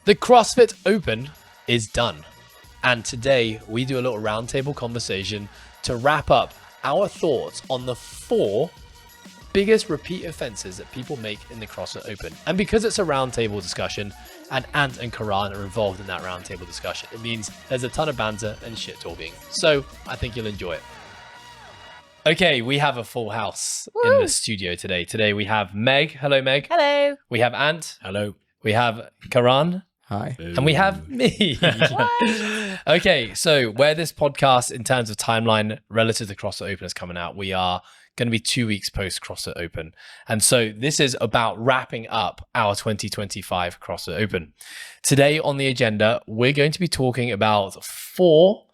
The CrossFit Open is done. And today we do a little roundtable conversation to wrap up our thoughts on the 4 biggest repeat offenses that people make in the CrossFit Open. And because it's a roundtable discussion and Ant and Karan are involved in that roundtable discussion, it means there's a ton of banter and shit talking. So I think you'll enjoy it. Okay, we have a full house in the studio today. Today we have Meg. Hello, Meg. Hello. We have Ant. Hello. We have Karan. Hi. And we have me. Okay, so where this podcast in terms of timeline relative to CrossFit Open is coming out, we are going to be 2 weeks post CrossFit Open. And so this is about wrapping up our 2025 CrossFit Open. Today on the agenda, we're going to be talking about 4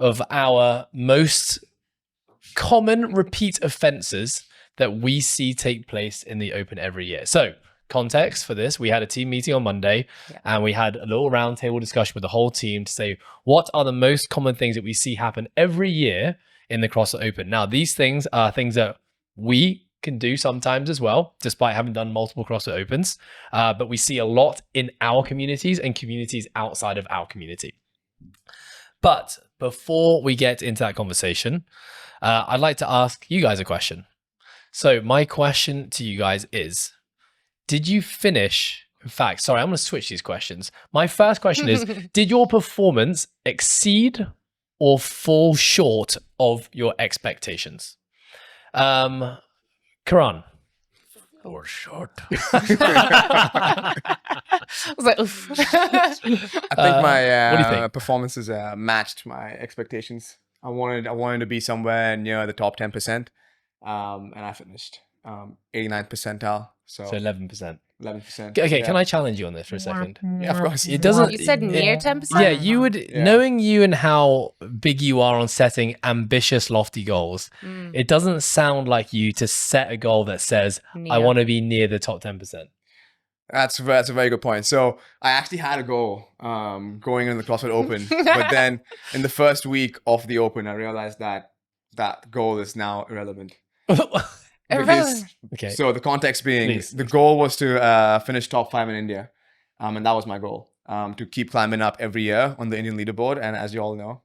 of our most common repeat offenses that we see take place in the Open every year. So context for this, we had a team meeting on Monday and we had a little roundtable discussion with the whole team to say, what are the most common things that we see happen every year in the CrossFit Open? Now, these things are things that we can do sometimes as well, despite having done multiple CrossFit Opens, but we see a lot in our communities and communities outside of our community. But before we get into that conversation, I'd like to ask you guys a question. So my question to you guys is, did you finish? In fact, sorry, I'm going to switch these questions. My first question is, did your performance exceed or fall short of your expectations? Karan. Or short. I was like, oof. I think what do you my think? performances matched my expectations. I wanted to be somewhere near the top 10%, and I finished 89th percentile. So 11%. 11%. Okay, yeah. can I challenge you on this for a second? Yeah, of course. It doesn't. You said near 10%? Yeah, you would, knowing you and how big you are on setting ambitious, lofty goals, it doesn't sound like you to set a goal that says, I Near. want to be near the top 10%. That's a very good point. So I actually had a goal going into the CrossFit Open, but then in the first week of the Open, I realized that that goal is now irrelevant. Because, Okay. so the context being, Please. the goal was to finish top 5 in India, and that was my goal, to keep climbing up every year on the Indian leaderboard. And as you all know,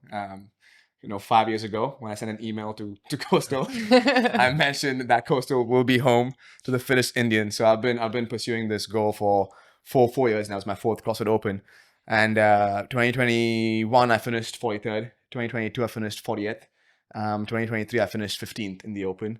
5 years ago when I sent an email to Coastal, I mentioned that Coastal will be home to the fittest Indian. So I've been pursuing this goal for 4 years now. It's my 4th CrossFit Open, and 2021 I finished 43rd. 2022 I finished 40th. 2023 I finished 15th in the Open.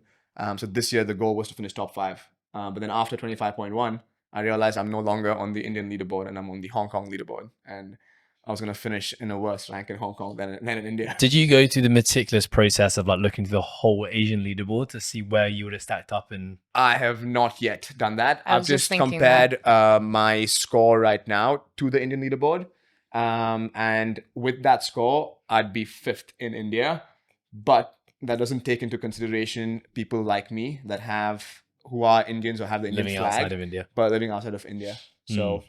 So this year the goal was to finish top 5. But then after 25.1, I realized I'm no longer on the Indian leaderboard and I'm on the Hong Kong leaderboard. And I was going to finish in a worse rank in Hong Kong than in India. Did you go through the meticulous process of like looking through the whole Asian leaderboard to see where you would have stacked up in? I have not yet done that. I I've was just just thinking compared my score right now to the Indian leaderboard. And with that score, I'd be 5th in India. But that doesn't take into consideration people like me who are Indians or have the Indian Living flag, outside of India. but living outside of India. So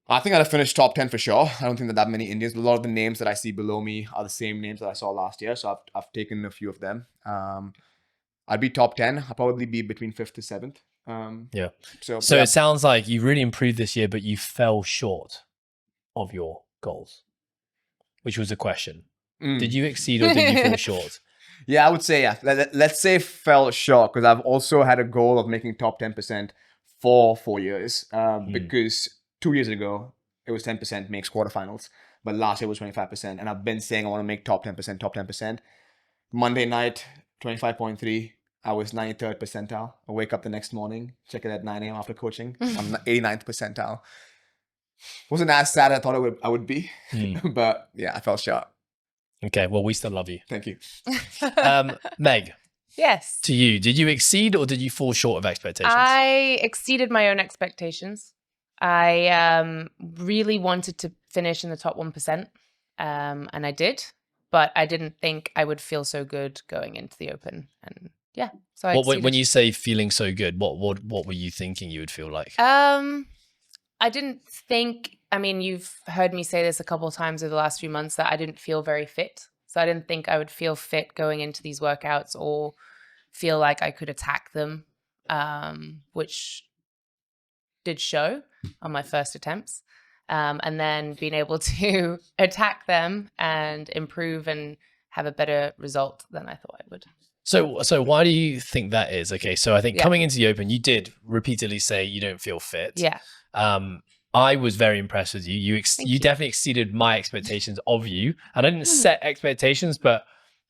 I think I'd have finished top 10 for sure. I don't think that many Indians. A lot of the names that I see below me are the same names that I saw last year. So I've taken a few of them. I'd be top 10. I'll probably be between 5th to 7th. Yeah. So So it sounds like you really improved this year, but you fell short of your goals, which was a question. Did you exceed or did you fall short? Yeah, I would say, yeah. Let's say fell short, because I've also had a goal of making top 10% for 4 years. Because 2 years ago, it was 10% makes quarterfinals. But last year was 25%. And I've been saying I want to make top 10%. Monday night, 25.3. I was 93rd percentile. I wake up the next morning, check it at 9 a.m. after coaching. I'm 89th percentile. Wasn't as sad as I thought I would be. But yeah, I fell short. Okay, well, we still love you. Thank you. Meg, Yes. to you, did you exceed or did you fall short of expectations? I exceeded my own expectations. I really wanted to finish in the top 1%, and I did. But I didn't think I would feel so good going into the Open. And yeah, so I exceeded. When you say feeling so good, what were you thinking you would feel like? I didn't think, I mean, you've heard me say this a couple of times over the last few months, that I didn't feel very fit. So I didn't think I would feel fit going into these workouts or feel like I could attack them, which did show on my first attempts. and then being able to attack them and improve and have a better result than I thought I would. So why do you think that is? Okay, so I think Yeah. coming into the Open, you did repeatedly say you don't feel fit. Yeah. I was very impressed with you. You you. definitely exceeded my expectations of you, and I didn't set expectations, but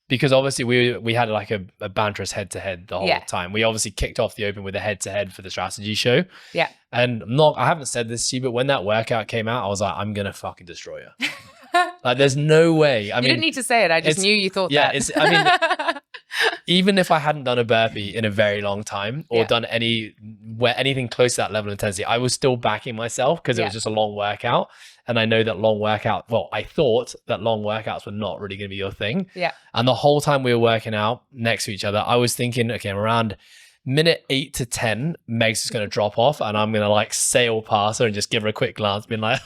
because obviously we had like a banterous head to head the whole time. We obviously kicked off the Open with a head to head for the strategy show. Yeah. And I haven't said this to you, but when that workout came out, I was like, I'm gonna fucking destroy her. Like, there's no way. I mean, you didn't need to say it. I just knew you thought that. I mean, even if I hadn't done a burpee in a very long time or done anything close to that level of intensity, I was still backing myself because it was just a long workout. And I know that I thought that long workouts were not really going to be your thing. Yeah. And the whole time we were working out next to each other, I was thinking, okay, around minute 8 to 10, Meg's just going to drop off and I'm going to like sail past her and just give her a quick glance, being like,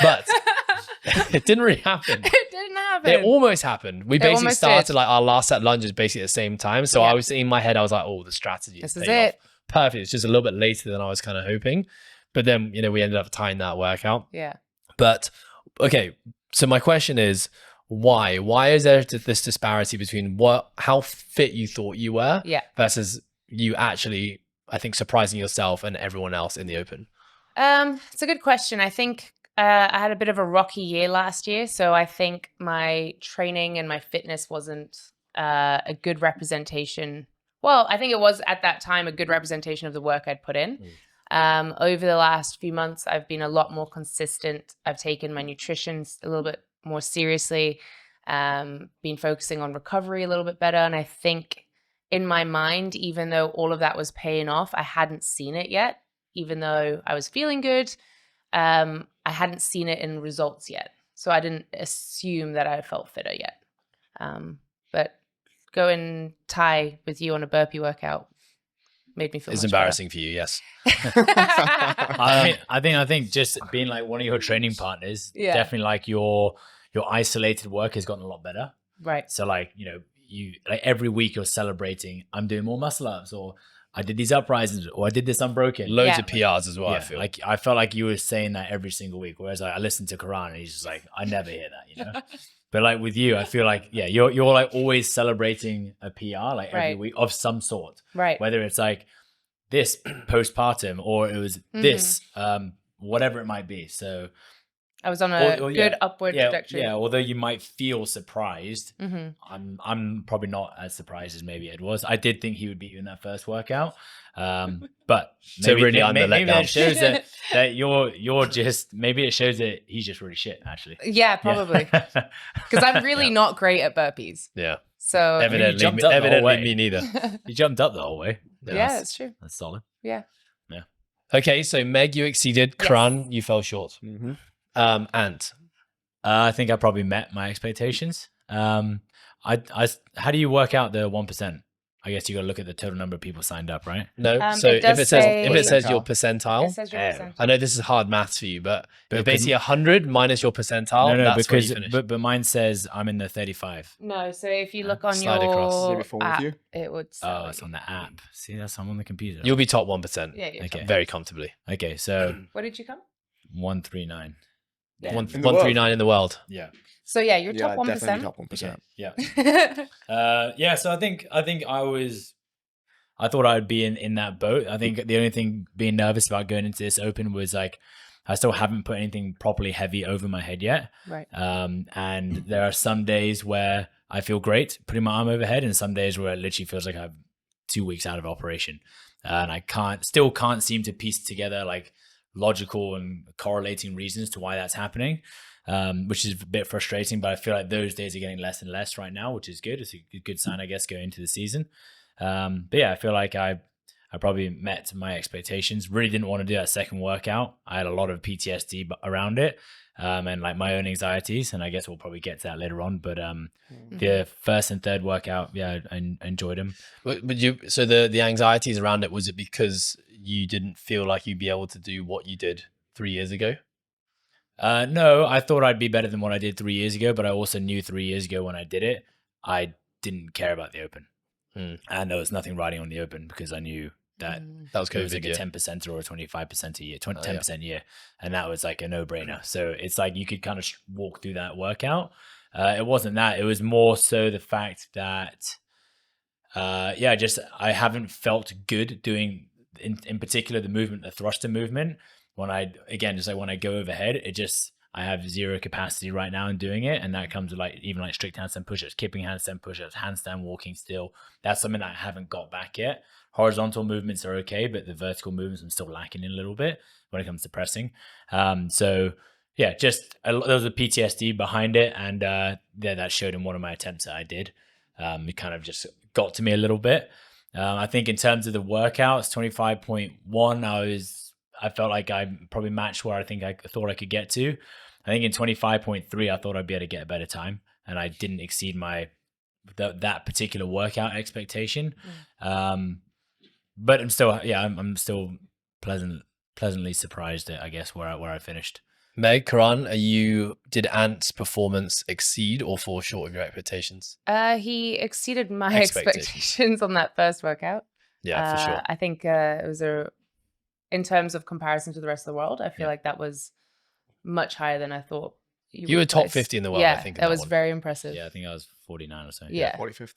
but it didn't really happen. It didn't happen. It almost happened. We basically almost started did. like our last set lunges basically at the same time. So I was in my head, I was like, oh, the strategy This is is paying it. off. Perfect. It's just a little bit later than I was kind of hoping. But then, we ended up tying that workout. Yeah. But okay, so my question is, why? Why is there this disparity between how fit you thought you were versus you actually, I think, surprising yourself and everyone else in the Open? It's a good question. I think I had a bit of a rocky year last year, so I think my training and my fitness wasn't a good representation. Well, I think it was at that time a good representation of the work I'd put in. Over the last few months, I've been a lot more consistent. I've taken my nutrition a little bit more seriously, been focusing on recovery a little bit better. And I think in my mind, even though all of that was paying off, I hadn't seen it yet. Even though I was feeling good, I hadn't seen it in results yet. So I didn't assume that I felt fitter yet. But going tie with you on a burpee workout made me feel It's much embarrassing for you, yes. I think just being like one of your training partners, definitely like your isolated work has gotten a lot better. Right. So like, you like every week you're celebrating, I'm doing more muscle ups, or I did these uprises, or I did this unbroken. Loads of PRs as well, I feel. Like I felt like you were saying that every single week. Whereas I listened to Karan and he's just like, I never hear that, But like with you, I feel like, you're like always celebrating a PR like every week of some sort. Right. Whether it's like this postpartum or it was this, whatever it might be. So I was on a good upward trajectory. Yeah, although you might feel surprised, I'm probably not as surprised as maybe Ed was. I did think he would beat you in that first workout, but So really maybe underlet that shows that you're just, maybe it shows that he's just really shit actually. Yeah, probably. Because I'm really not great at burpees. Yeah. So Evidently me neither. You jumped up the whole way. Yeah, that's true. That's solid. Yeah. Okay, so Meg, you exceeded. Yes. Karan, you fell short. And I think I probably met my expectations. How do you work out the 1%? I guess you got to look at the total number of people signed up, right? no. So if it says your percentile, It says your percentile. I know this is hard maths for you, but basically 100 minus your percentile. That's where you finish. but mine says I'm in the 35. No, so if you look on Slide across. your Maybe phone with app, you? it would say. Oh, it's on the app. See, that's I'm on the computer. You'll be top 1%. Yeah, yeah. Okay. Very comfortably. Okay, so What did you come? 139. Yeah. 139 in the world. Yeah. So yeah, you're top definitely 1%. top 1%. Yeah. So I think I thought I'd be in that boat. I think the only thing being nervous about going into this Open was like, I still haven't put anything properly heavy over my head yet. Right. And there are some days where I feel great putting my arm overhead, and some days where it literally feels like I'm 2 weeks out of operation. And I still can't seem to piece together like logical and correlating reasons to why that's happening, which is a bit frustrating. But I feel like those days are getting less and less right now, which is good. It's a good sign, I guess, going into the season. But yeah, I feel like I probably met my expectations. Really didn't want to do that second workout. I had a lot of PTSD around it, and like my own anxieties, and I guess we'll probably get to that later on. But the first and third workout, yeah, I enjoyed them. But so the anxieties around it, was it because you didn't feel like you'd be able to do what you did 3 years ago? No, I thought I'd be better than what I did 3 years ago, but I also knew 3 years ago when I did it, I didn't care about the Open. And there was nothing riding on the Open because I knew that That was it was COVID, like a yeah. 10% or a 25% a year, 10% yeah. a year. And that was like a no-brainer. So it's like you could kind of walk through that workout. It wasn't that. It was more so the fact that, I haven't felt good doing, in particular, the movement, the thruster movement. When I go overhead, I have zero capacity right now in doing it. And that comes with even strict handstand push-ups, kipping handstand push-ups, handstand walking still. That's something that I haven't got back yet. Horizontal movements are okay, but the vertical movements I'm still lacking in a little bit when it comes to pressing. There was a PTSD behind it. And that showed in one of my attempts that I did. It kind of just got to me a little bit. I think in terms of the workouts, 25.1, I felt like I probably matched where I thought I could get to. I think in 25.3, I thought I'd be able to get a better time, and I didn't exceed that particular workout expectation. But I'm still pleasantly surprised at, I guess, where I finished. Meg, Karan, did Ant's performance exceed or fall short of your expectations? He exceeded my expectations on that first workout. Yeah, for sure. I think it was in terms of comparison to the rest of the world, I feel like that was much higher than I thought. You were top 50 in the world, I think. That was very impressive. Yeah, I think I was 49 or so. Yeah. 45th.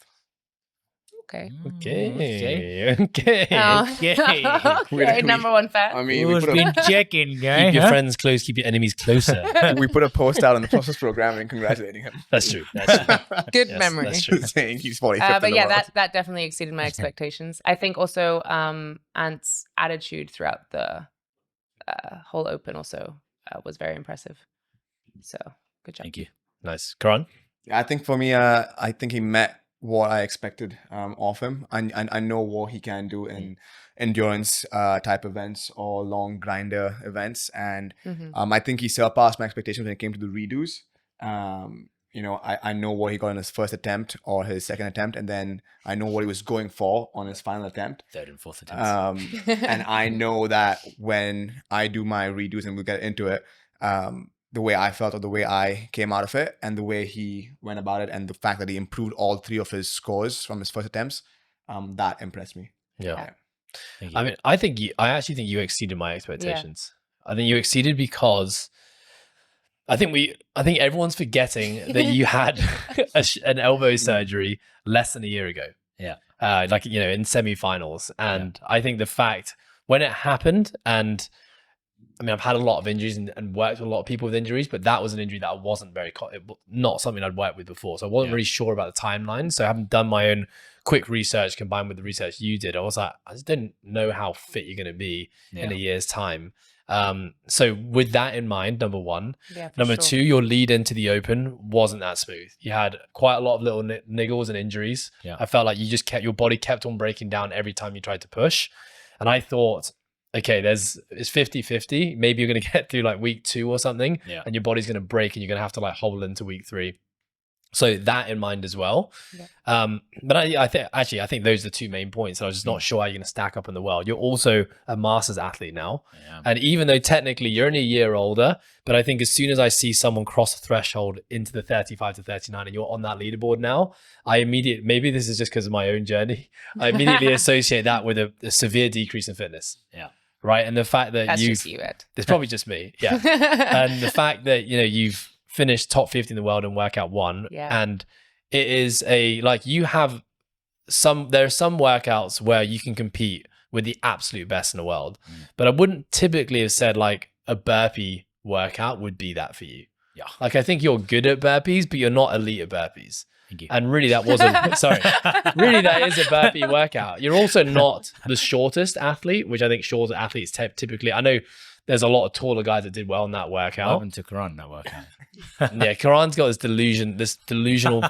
Okay. Okay. Oh. Okay, number one fan. I mean, Who's been checking, guy? Keep your friends close, keep your enemies closer. we put a post out on the process program and congratulating him. That's true. Good Yes, memory. That's true. Saying he's 45th But in the yeah, world. that definitely exceeded my expectations. I think also Ant's attitude throughout the whole Open also was very impressive. So good job. Thank you. Nice. Karan? I think for me, I think he met what I expected of him. I know what he can do in endurance type events or long grinder events. And I think he surpassed my expectations when it came to the redos. I know what he got in his first attempt or his second attempt, and then I know what he was going for on his final attempt. Third and fourth attempts. And I know that when I do my redos, and we'll get into it, the way I felt or the way I came out of it and the way he went about it and the fact that he improved all three of his scores from his first attempts, that impressed me. Yeah. Thank you. I mean, I actually think you exceeded my expectations. I think you exceeded because I think everyone's forgetting that you had an elbow surgery less than a year ago. Yeah. In semifinals. And I think the fact when it happened, and I mean, I've had a lot of injuries and worked with a lot of people with injuries, but that was an injury that I wasn't not something I'd worked with before. So I wasn't really sure about the timeline. So I haven't done my own quick research combined with the research you did. I was like, I just didn't know how fit you're going to be in a year's time. So with that in mind, number one. Number two, your lead into the Open wasn't that smooth. You had quite a lot of little niggles and injuries. Yeah. I felt like your body kept on breaking down every time you tried to push. And I thought, okay, it's 50-50. Maybe you're going to get through like week 2 or something, and your body's going to break and you're going to have to like hold into week 3. So that in mind as well. But I think those are the 2 main points. I was just not sure how you're going to stack up in the world. You're also a masters athlete now. And even though technically you're only a year older, but I think as soon as I see someone cross the threshold into the 35 to 39 and you're on that leaderboard now, maybe this is just because of my own journey, I immediately associate that with a severe decrease in fitness. Yeah. Right. And the fact that That's just you, Ed. It's probably just me. Yeah. And the fact that, you've finished top 50 in the world in workout 1. And it is there are some workouts where you can compete with the absolute best in the world. But I wouldn't typically have said like a burpee workout would be that for you. Yeah. Like I think you're good at burpees, but you're not elite at burpees. Thank you. And really that is a burpee workout. You're also not the shortest athlete, which I think shorter athletes typically, I know there's a lot of taller guys that did well in that workout. What happened to Karan in that workout? Yeah, Karan's got this delusional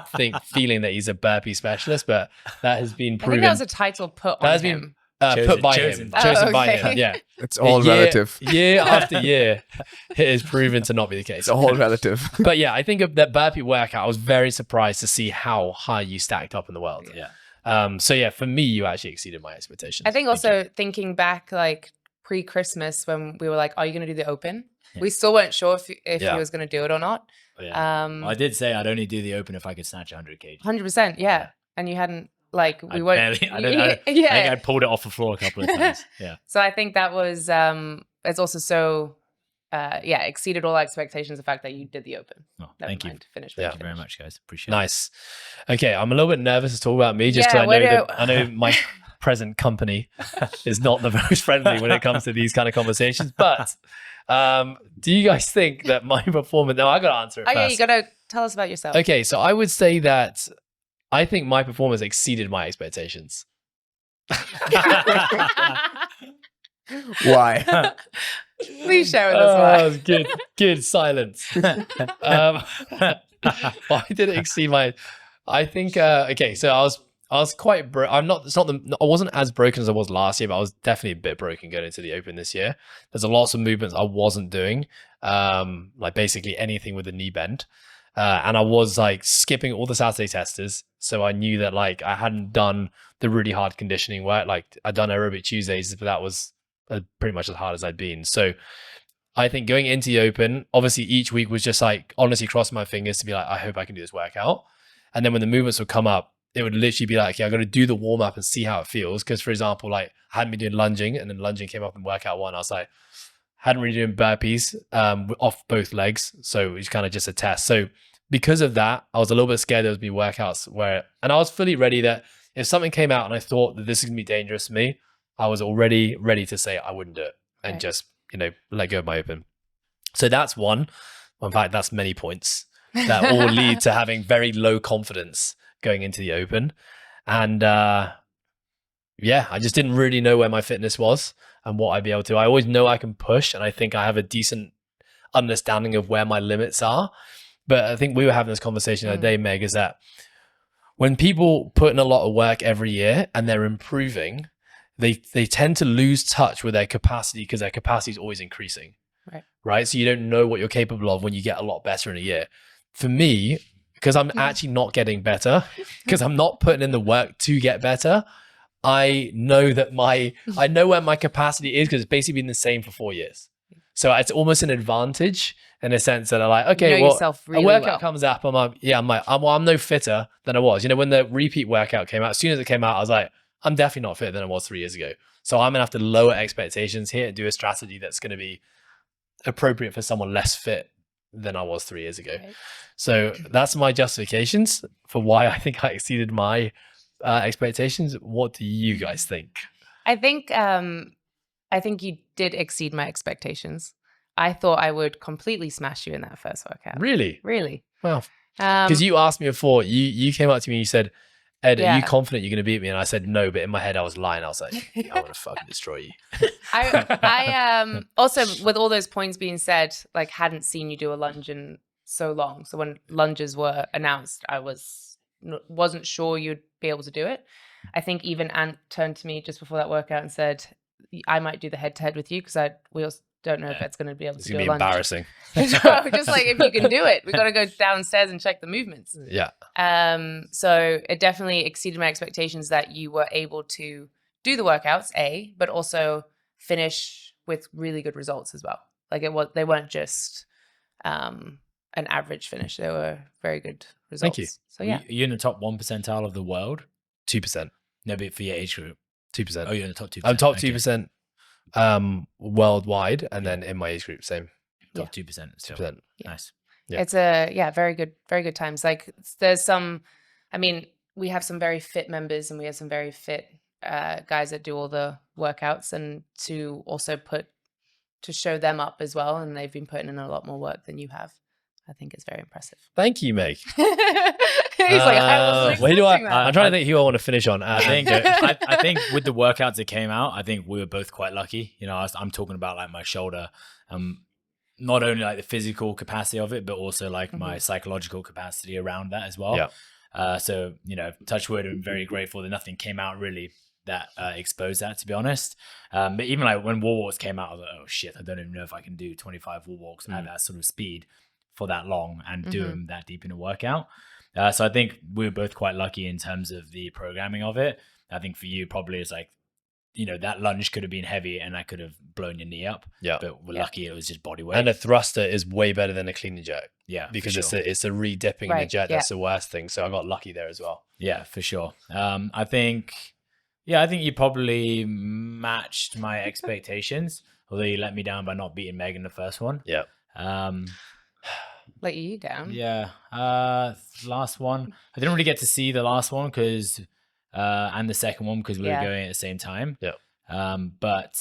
feeling that he's a burpee specialist, but that has been proven. I think that was a title put on him. Put by him. Chosen by him. Yeah. It's all relative. Year after year, it is proven to not be the case. It's all relative. But yeah, I think of that burpee workout, I was very surprised to see how high you stacked up in the world. Yeah. So yeah, for me, you actually exceeded my expectations. I think also thinking back like pre-Christmas when we were like, are you going to do the Open? We still weren't sure if he was going to do it or not. Well, I did say I'd only do the Open if I could snatch 100 kg. 100%, yeah. And you hadn't like we weren't. I think I pulled it off the floor a couple of times. Yeah. So I think that was it's also so exceeded all expectations. The fact that you did the Open. Oh, Never thank you. mind, finish. Thank you very much, guys. Appreciate it. Nice. Okay, I'm a little bit nervous to talk about me just because I know my present company is not the most friendly when it comes to these kind of conversations. But do you guys think that my performance? No, I got to answer it first. Yeah, you got to tell us about yourself. Okay, so I would say that I think my performance exceeded my expectations. Why? Please share with us why. That was good silence. Why did it exceed my? I think okay, so I was quite I wasn't as broken as I was last year, but I was definitely a bit broken going into the Open this year. There's lots of movements I wasn't doing, like basically anything with a knee bend. And I was like skipping all the Saturday testers. So I knew that like I hadn't done the really hard conditioning work. Like I'd done aerobic Tuesdays, but that was pretty much as hard as I'd been. So I think going into the Open, obviously each week was just like honestly crossing my fingers to be like, I hope I can do this workout. And then when the movements would come up, it would literally be like, okay, I got to do the warm up and see how it feels. Because for example, like I hadn't been doing lunging, and then lunging came up in workout one. I was like, hadn't really doing burpees off both legs. So it's kind of just a test. So because of that, I was a little bit scared there would be workouts and I was fully ready that if something came out and I thought that this is going to be dangerous for me, I was already ready to say I wouldn't do it and just, let go of my Open. So that's one. In fact, that's many points that all lead to having very low confidence going into the Open. And I just didn't really know where my fitness was and what I'd be able to. I always know I can push, and I think I have a decent understanding of where my limits are. But I think we were having this conversation the other day, Meg, is that when people put in a lot of work every year and they're improving, they tend to lose touch with their capacity because their capacity is always increasing. Right. So you don't know what you're capable of when you get a lot better in a year. For me, because I'm actually not getting better, because I'm not putting in the work to get better, I know that I know where my capacity is because it's basically been the same for 4 years. So it's almost an advantage in a sense that I'm like, okay, really a workout comes up, I'm no fitter than I was. When the repeat workout came out, as soon as it came out, I was like, I'm definitely not fitter than I was 3 years ago. So I'm gonna have to lower expectations here and do a strategy that's gonna be appropriate for someone less fit than I was 3 years ago. Right. So that's my justifications for why I think I exceeded my expectations. What do you guys think? I think you did exceed my expectations. I thought I would completely smash you in that first workout. Really? Well, because you asked me before, you came up to me and you said, Ed, are you confident you're going to beat me? And I said no, but in my head I was lying. I was like, I want to fucking destroy you. I also, with all those points being said, like hadn't seen you do a lunge in so long. So when lunges were announced, I wasn't sure you'd be able to do it. I think even Ant turned to me just before that workout and said, I might do the head-to-head with you because we also don't know if it's going to be able to do a lunge. It's going to So be embarrassing. just like, if you can do it, we got to go downstairs and check the movements. Yeah. So it definitely exceeded my expectations that you were able to do the workouts, but also finish with really good results as well. Like they weren't just an average finish. They were very good results. Thank you. So yeah. Are you in the top 1% of the world? 2%. No, but for your age group. 2%. Oh, you're in the top 2%. I'm top 2% worldwide, and then in my age group, same. Top 2%. Still. 2%. Yeah. Nice. Yeah. It's very good times. Like there's we have some very fit members and we have some very fit guys that do all the workouts, and to also to show them up as well. And they've been putting in a lot more work than you have. I think it's very impressive. Thank you, Meg. He's like, I wasn't expecting that. I'm trying to think who I want to finish on. I think with the workouts that came out, I think we were both quite lucky. I'm talking about like my shoulder, not only like the physical capacity of it, but also like my psychological capacity around that as well. Yeah. So, touch wood, I'm very grateful that nothing came out really that exposed that, to be honest. But even like when wall walks came out, I was like, oh shit, I don't even know if I can do 25 wall walks at that sort of speed for that long and do them that deep in a workout. So I think we were both quite lucky in terms of the programming of it. I think for you probably it's like, that lunge could have been heavy and I could have blown your knee up. Yeah. But we're lucky it was just body weight. And a thruster is way better than a clean and jerk. Yeah. Because it's a re-dipping in the jerk. That's the worst thing. So I got lucky there as well. Yeah, for sure. I think you probably matched my expectations, although you let me down by not beating Meg in the first one. Yeah. Let you down. Yeah. Last one. I didn't really get to see the last one and the second one because we were Yeah. going at the same time. Yeah. But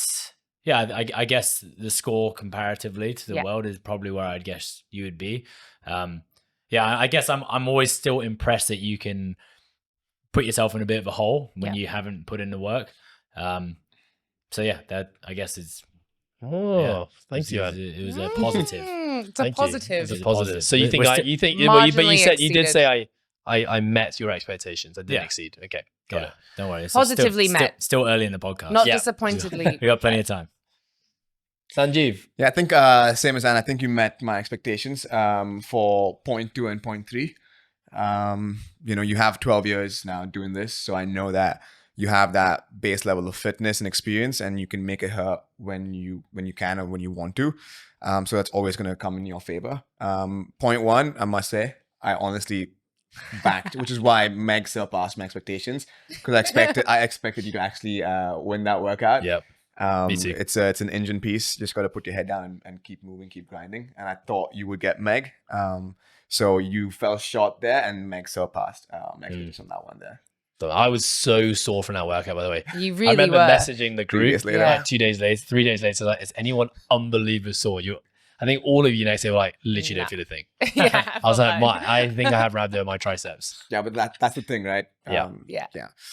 yeah, I guess the score comparatively to the Yeah. world is probably where I'd guess you would be. Yeah, I guess I'm always still impressed that you can put yourself in a bit of a hole when you haven't put in the work. So yeah, that I guess is. Oh, thank you. It was a positive. It's a Thank you. positive. It's a positive. So you We're think still- you think but you Marginally said you did exceeded. say I met your expectations. I didn't Yeah. exceed. Okay, got Yeah, it. don't worry. It's Positively met. Still early in the podcast. Not Yeah. disappointedly. We got plenty of time. Sanjeev. Yeah, I think same as Anne. I think you met my expectations for point 2 and point 3. You have 12 years now doing this, so I know that you have that base level of fitness and experience, and you can make it hurt when you can or when you want to. So that's always going to come in your favor. Point 1, I must say, I honestly backed, which is why Meg surpassed my expectations, because I expected you to actually win that workout. Yep. Me too. It's an engine piece. You just got to put your head down and keep moving, keep grinding. And I thought you would get Meg. So you fell short there, and Meg surpassed Meg on that one there. So I was so sore from that workout, by the way. You I really remember were. messaging the 3 group days later. Yeah. like 2 days later, 3 days later, like, is anyone unbelievably sore? I think all of you next day were like, literally Nah. don't feel a thing. Yeah, I was like, fine. I think I have rhabdo in my triceps. Yeah, but that's the thing, right? Yeah. Yeah.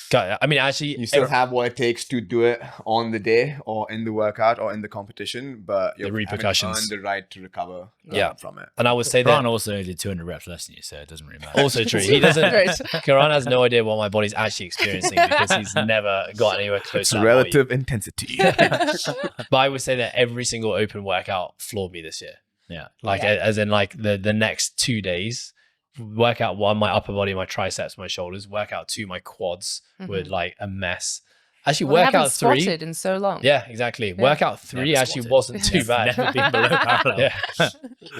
God, I mean, actually, You still have what it takes to do it on the day or in the workout or in the competition, but you repercussions. haven't earned the right to recover Yeah. from it. and I would say Karan that also did 200 reps less than you, so it doesn't really matter. also true. He doesn't. Right. Karan has no idea what my body's actually experiencing because he's never got anywhere close It's to that volume. relative intensity. But I would say that every single open workout floored me this year. Yeah. Like Yeah. as in like the next 2 days, workout 1, my upper body, my triceps, my shoulders. Workout 2, my quads were like a mess. Actually, Well, I haven't workout 3. squatted in so long. Yeah, exactly. Workout 3 Never actually squatted. wasn't too bad. Never been below parallel. Yeah. I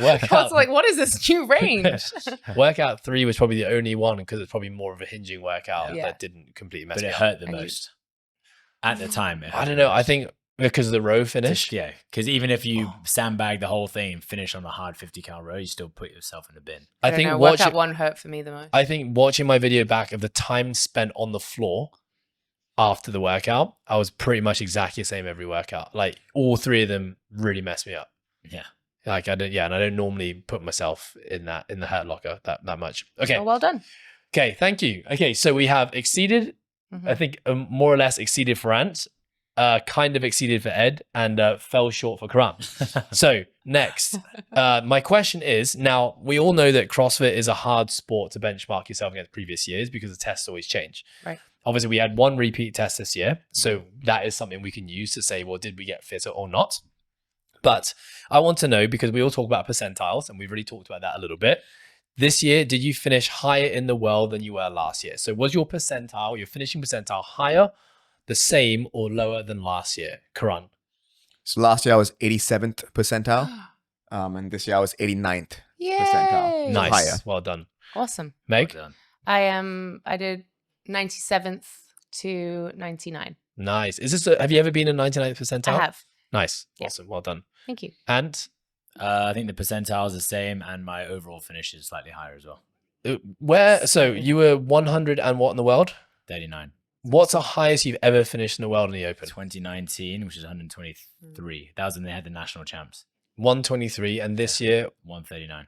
Workout was like, what is this new range? workout 3 was probably the only one because it's probably more of a hinging workout Yeah. that didn't completely mess But me it up. hurt the And you- most at the time. I don't know. I think because of the row finish. Yeah, because even if you sandbag the whole thing and finish on a hard 50 cal row, you still put yourself in the bin. I don't think know, watching. workout 1 hurt for me the most. I think watching my video back of the time spent on the floor after the workout, I was pretty much exactly the same every workout. Like all 3 of them really messed me up. Yeah. Like and I don't normally put myself in the hurt locker that much. Okay. Oh, well done. Okay. Thank you. Okay. So we have exceeded, Mhm. I think more or less exceeded for Ant, kind of exceeded for Ed, and fell short for Karan. So next, my question is, now we all know that CrossFit is a hard sport to benchmark yourself against previous years because the tests always change. Right. Obviously, we had 1 repeat test this year. So that is something we can use to say, well, did we get fitter or not? But I want to know, because we all talk about percentiles, and we've already talked about that a little bit. This year, did you finish higher in the world than you were last year? So was your finishing percentile higher, the same, or lower than last year? Karan. So last year I was 87th percentile, and this year I was 89th percentile. Yay. Nice. Higher. Well done. Awesome. Meg? Well done. I did 97th to 99. Nice. Have you ever been in 99th percentile? I have. Nice. Yeah. Awesome. Well done. Thank you. And I think the percentile is the same, and my overall finish is slightly higher as well. so you were 100 and what in the world? 39. What's the highest you've ever finished in the world in the open? 2019, which is 123. That was when they had the national champs. 123. And this year, 139.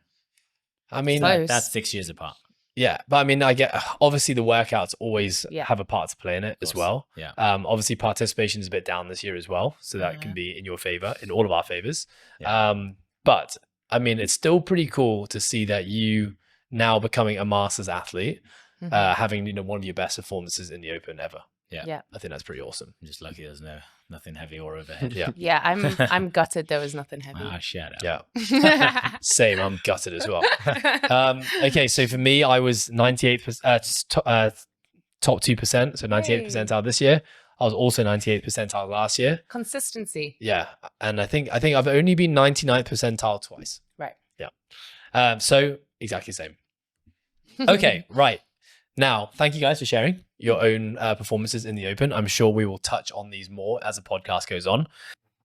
I mean, Close. That's 6 years apart. yeah, but I mean, I get, obviously the workouts always Yeah. have a part to play in it as course. well. Yeah. Obviously participation is a bit down this year as well. So that can be in your favor, in all of our favors. Yeah. But I mean, it's still pretty cool to see that you now becoming a masters athlete, having, one of your best performances in the open ever. Yeah. Yeah. I think that's pretty awesome. I'm just lucky there's nothing heavy or overhead. Yeah. Yeah, I'm gutted there was nothing heavy. Ah, shut up. Yeah. Same. I'm gutted as well. Okay. So for me, I was 98%, top 2%. So 98th Yay. percentile this year. I was also 98th percentile last year. Consistency. Yeah. And I think I've only been 99th percentile twice. Right. Yeah. So exactly the same. Okay. Right. Now, thank you guys for sharing your own performances in the Open. I'm sure we will touch on these more as the podcast goes on.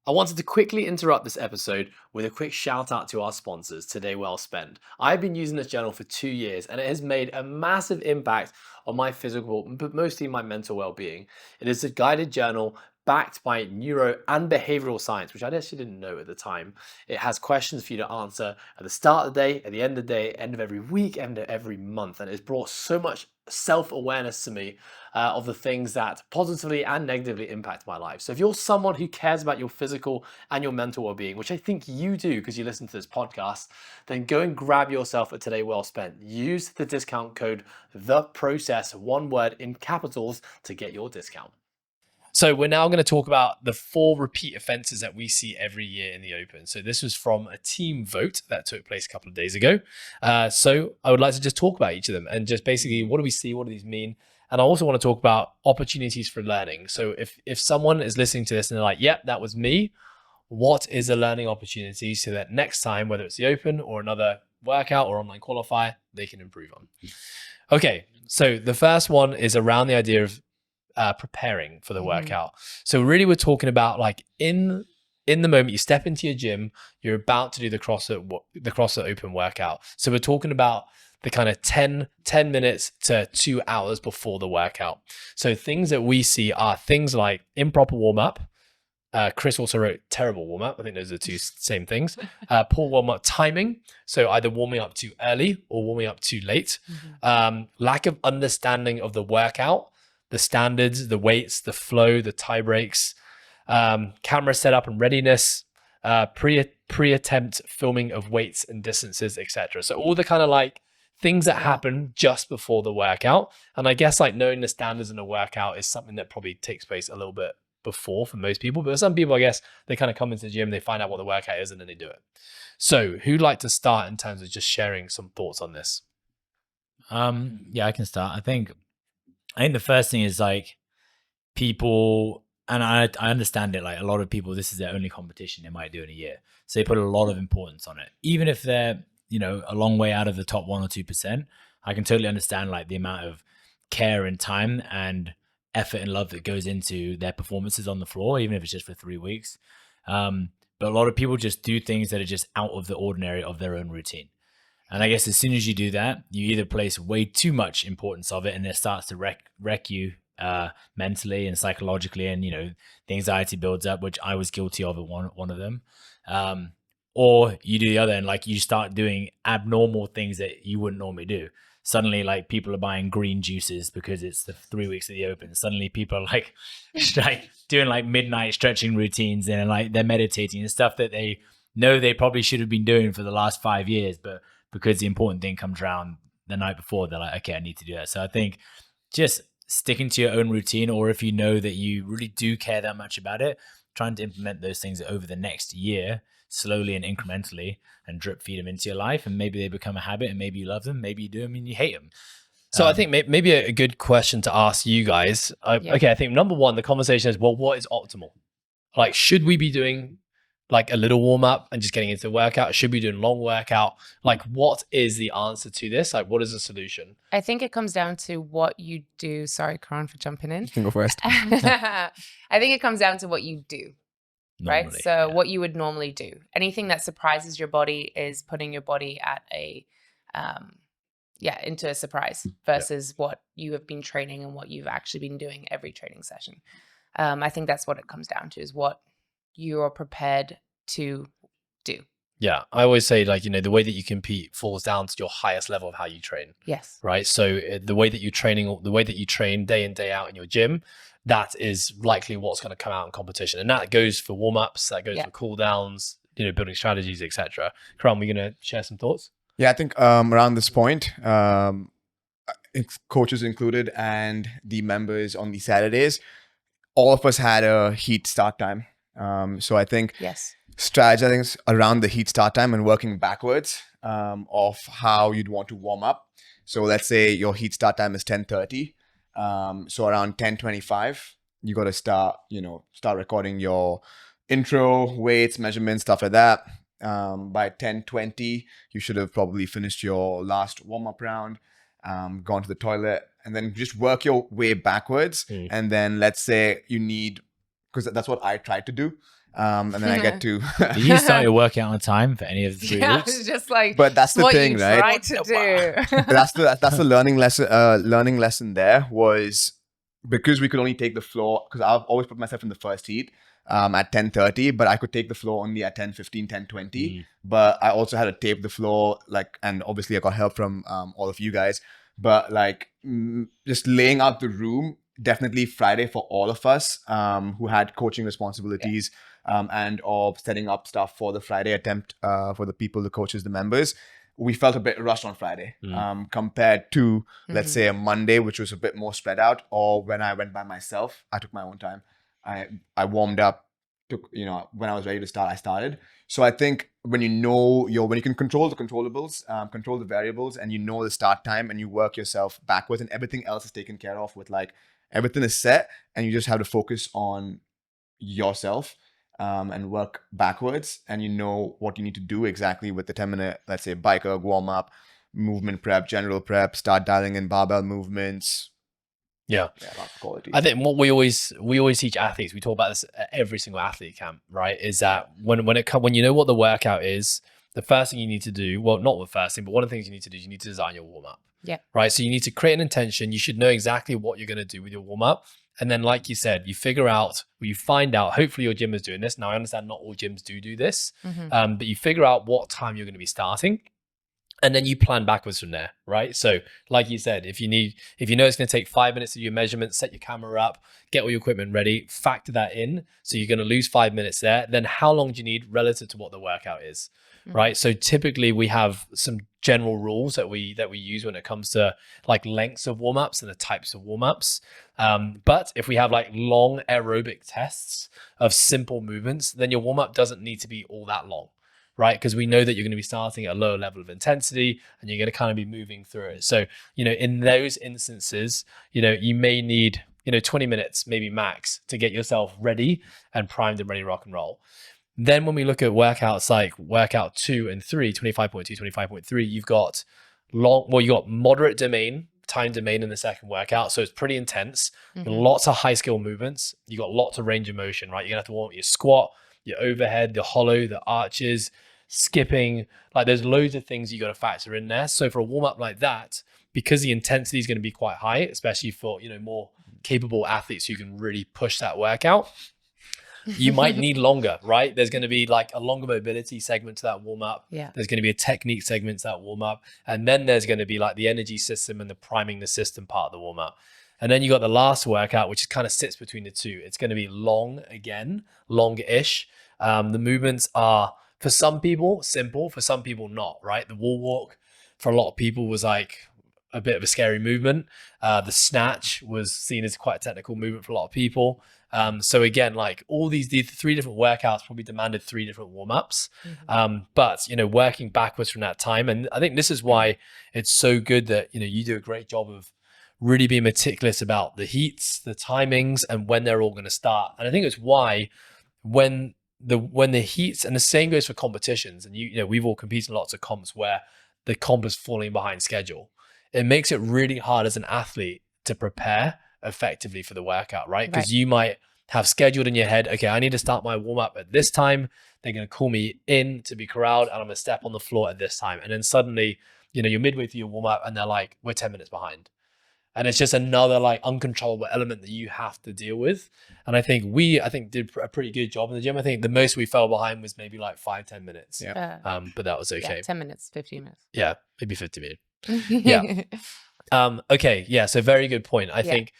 I wanted to quickly interrupt this episode with a quick shout out to our sponsors, Today Well Spent. I've been using this journal for 2 years and it has made a massive impact on my physical, but mostly my mental well-being. It is a guided journal backed by neuro and behavioral science, which I actually didn't know at the time. It has questions for you to answer at the start of the day, at the end of the day, end of every week, end of every month. And it's brought so much self-awareness to me of the things that positively and negatively impact my life. So if you're someone who cares about your physical and your mental well-being, which I think you do because you listen to this podcast, then go and grab yourself a Today Well Spent. Use the discount code THEPROCESS, one word in capitals, to get your discount. So we're now going to talk about the 4 repeat offenses that we see every year in the Open. So this was from a team vote that took place a couple of days ago. So I would like to just talk about each of them and just basically, what do we see? What do these mean? And I also want to talk about opportunities for learning. So if someone is listening to this and they're like, yep, that was me, what is a learning opportunity so that next time, whether it's the Open or another workout or online qualifier, they can improve on? Okay, so the first one is around the idea of preparing for the workout. So really we're talking about like in the moment you step into your gym, you're about to do the CrossFit Open workout. So we're talking about the kind of 10 minutes to 2 hours before the workout. So things that we see are things like improper warm-up. Chris also wrote terrible warm-up. I think those are the 2 same things. Poor warm-up timing. So either warming up too early or warming up too late. Lack of understanding of the workout, the standards, the weights, the flow, the tie breaks, camera setup and readiness, pre-attempt filming of weights and distances, etc. So all the kind of like things that happen just before the workout. And I guess like knowing the standards in a workout is something that probably takes place a little bit before for most people. But some people, I guess, they kind of come into the gym, they find out what the workout is, and then they do it. So who'd like to start in terms of just sharing some thoughts on this? Yeah, I can start. I think the first thing is like people, and I understand it, like a lot of people, this is their only competition they might do in a year. So they put a lot of importance on it. Even if they're, a long way out of the top 1 or 2%, I can totally understand like the amount of care and time and effort and love that goes into their performances on the floor, even if it's just for 3 weeks. But a lot of people just do things that are just out of the ordinary of their own routine. And I guess as soon as you do that, you either place way too much importance of it and it starts to wreck you mentally and psychologically, and the anxiety builds up, which I was guilty of at one of them. Or you do the other, and like you start doing abnormal things that you wouldn't normally do. Suddenly, like people are buying green juices because it's the 3 weeks of the Open. Suddenly, people are like doing like midnight stretching routines and like they're meditating and stuff that they know they probably should have been doing for the last 5 years, but because the important thing comes around the night before, they're like, okay, I need to do that. So I think just sticking to your own routine, or if you know that you really do care that much about it, trying to implement those things over the next year, slowly and incrementally, and drip feed them into your life. And maybe they become a habit, and maybe you love them, maybe you do them and you hate them. So I think maybe a good question to ask you guys. Okay, I think number one, the conversation is, well, what is optimal? Like, should we be doing like a little warm up and just getting into the workout? Should we be doing long workout? Like, what is the answer to this? Like, what is the solution? I think it comes down to what you do. Sorry, Karan, for jumping in. You can go first. I think it comes down to what you do. Normally, right? So what you would normally do. Anything that surprises your body is putting your body at a, into a surprise versus what you have been training and what you've actually been doing every training session. I think that's what it comes down to, is what you are prepared to do. Yeah, I always say, like, the way that you compete falls down to your highest level of how you train. Yes. Right. So the way that you train day in, day out in your gym, that is likely what's going to come out in competition. And that goes for warm-ups, that goes for cool downs, building strategies, etc. Karan, we're going to share some thoughts. Yeah, I think around this point, coaches included and the members on the Saturdays, all of us had a heat start time. So I think strategizing around the heat start time and working backwards of how you'd want to warm up. So let's say your heat start time is 10:30. So around 10:25, you got to start recording your intro, weights, measurements, stuff like that. By 10:20, you should have probably finished your last warm-up round. gone to the toilet, and then just work your way backwards. And then let's say you need, because that's what I tried to do. And then I get to. Did you start your workout on time for any of the 3 Yeah, weeks? it's just like, But that's the what thing, you right? tried to do. That's the learning lesson. Learning lesson there was, because we could only take the floor, because I've always put myself in the first heat at 10:30, but I could take the floor only at 10:15, 10:20. But I also had to tape the floor, like, and obviously I got help from all of you guys. But like, just laying out the room, definitely Friday for all of us who had coaching responsibilities and or setting up stuff for the Friday attempt for the people, the coaches, the members. We felt a bit rushed on Friday compared to, let's say, a Monday, which was a bit more spread out, or when I went by myself. I took my own time. I warmed up, when I was ready to start, I started. So I think when when you can control the controllables, control the variables, and you know the start time, and you work yourself backwards, and everything else is taken care of with, like, everything is set, and you just have to focus on yourself and work backwards, and you know what you need to do exactly with the 10-minute, let's say, bike erg warm up, movement prep, general prep, start dialing in barbell movements. Yeah, lots of quality. I think what we always teach athletes, we talk about this at every single athlete camp, right? Is that when you know what the workout is, the first thing you need to do, well, not the first thing, but one of the things you need to do is you need to design your warm up. Yeah. Right. So you need to create an intention. You should know exactly what you're going to do with your warm up. And then, like you said, you find out, hopefully your gym is doing this. Now, I understand not all gyms do this, but you figure out what time you're going to be starting. And then you plan backwards from there, right? So like you said, if you know it's going to take 5 minutes to do your measurements, set your camera up, get all your equipment ready, factor that in. So you're going to lose 5 minutes there. Then how long do you need relative to what the workout is, right? So typically we have some general rules that we use when it comes to like lengths of warm-ups and the types of warm-ups. But if we have like long aerobic tests of simple movements, then your warm-up doesn't need to be all that long. Right? Because we know that you're going to be starting at a lower level of intensity and you're going to kind of be moving through it. So, in those instances, you may need, 20 minutes, maybe max, to get yourself ready and primed and ready to rock and roll. Then when we look at workouts like workout 2 and 3, 25.2, 25.3, you've got you got moderate time domain in the second workout. So it's pretty intense. Lots of high skill movements. You got lots of range of motion, right? You're going to have to warm up your squat, your overhead, the hollow, the arches, skipping. Like, there's loads of things you got to factor in there. So for a warm up like that, because the intensity is going to be quite high, especially for more capable athletes who can really push that workout, you might need longer, right? There's going to be like a longer mobility segment to that warm up. Yeah. There's going to be a technique segment to that warm up, and then there's going to be like the energy system and the priming the system part of the warm up. And then you got the last workout, which kind of sits between the two. It's going to be long-ish. The movements are, for some people, simple, for some people not, right? The wall walk for a lot of people was like a bit of a scary movement. The snatch was seen as quite a technical movement for a lot of people. So again, like all these 3 different workouts probably demanded 3 different warm-ups. But, working backwards from that time. And I think this is why it's so good that, you do a great job of really being meticulous about the heats, the timings, and when they're all going to start. And I think it's why when the heats, and the same goes for competitions, and we've all competed in lots of comps where the comp is falling behind schedule. It makes it really hard as an athlete to prepare effectively for the workout, right? Because you might have scheduled in your head, okay, I need to start my warm up at this time. They're going to call me in to be corralled, and I'm going to step on the floor at this time. And then suddenly, you're midway through your warm up, and they're like, we're 10 minutes behind. And it's just another like uncontrollable element that you have to deal with. And I think did a pretty good job in the gym. I think the most we fell behind was maybe like 5-10 minutes. Yeah. But that was okay. Yeah, 10 minutes, 15 minutes. Yeah, maybe 50 minutes. Yeah. Okay. Yeah. So very good point. I think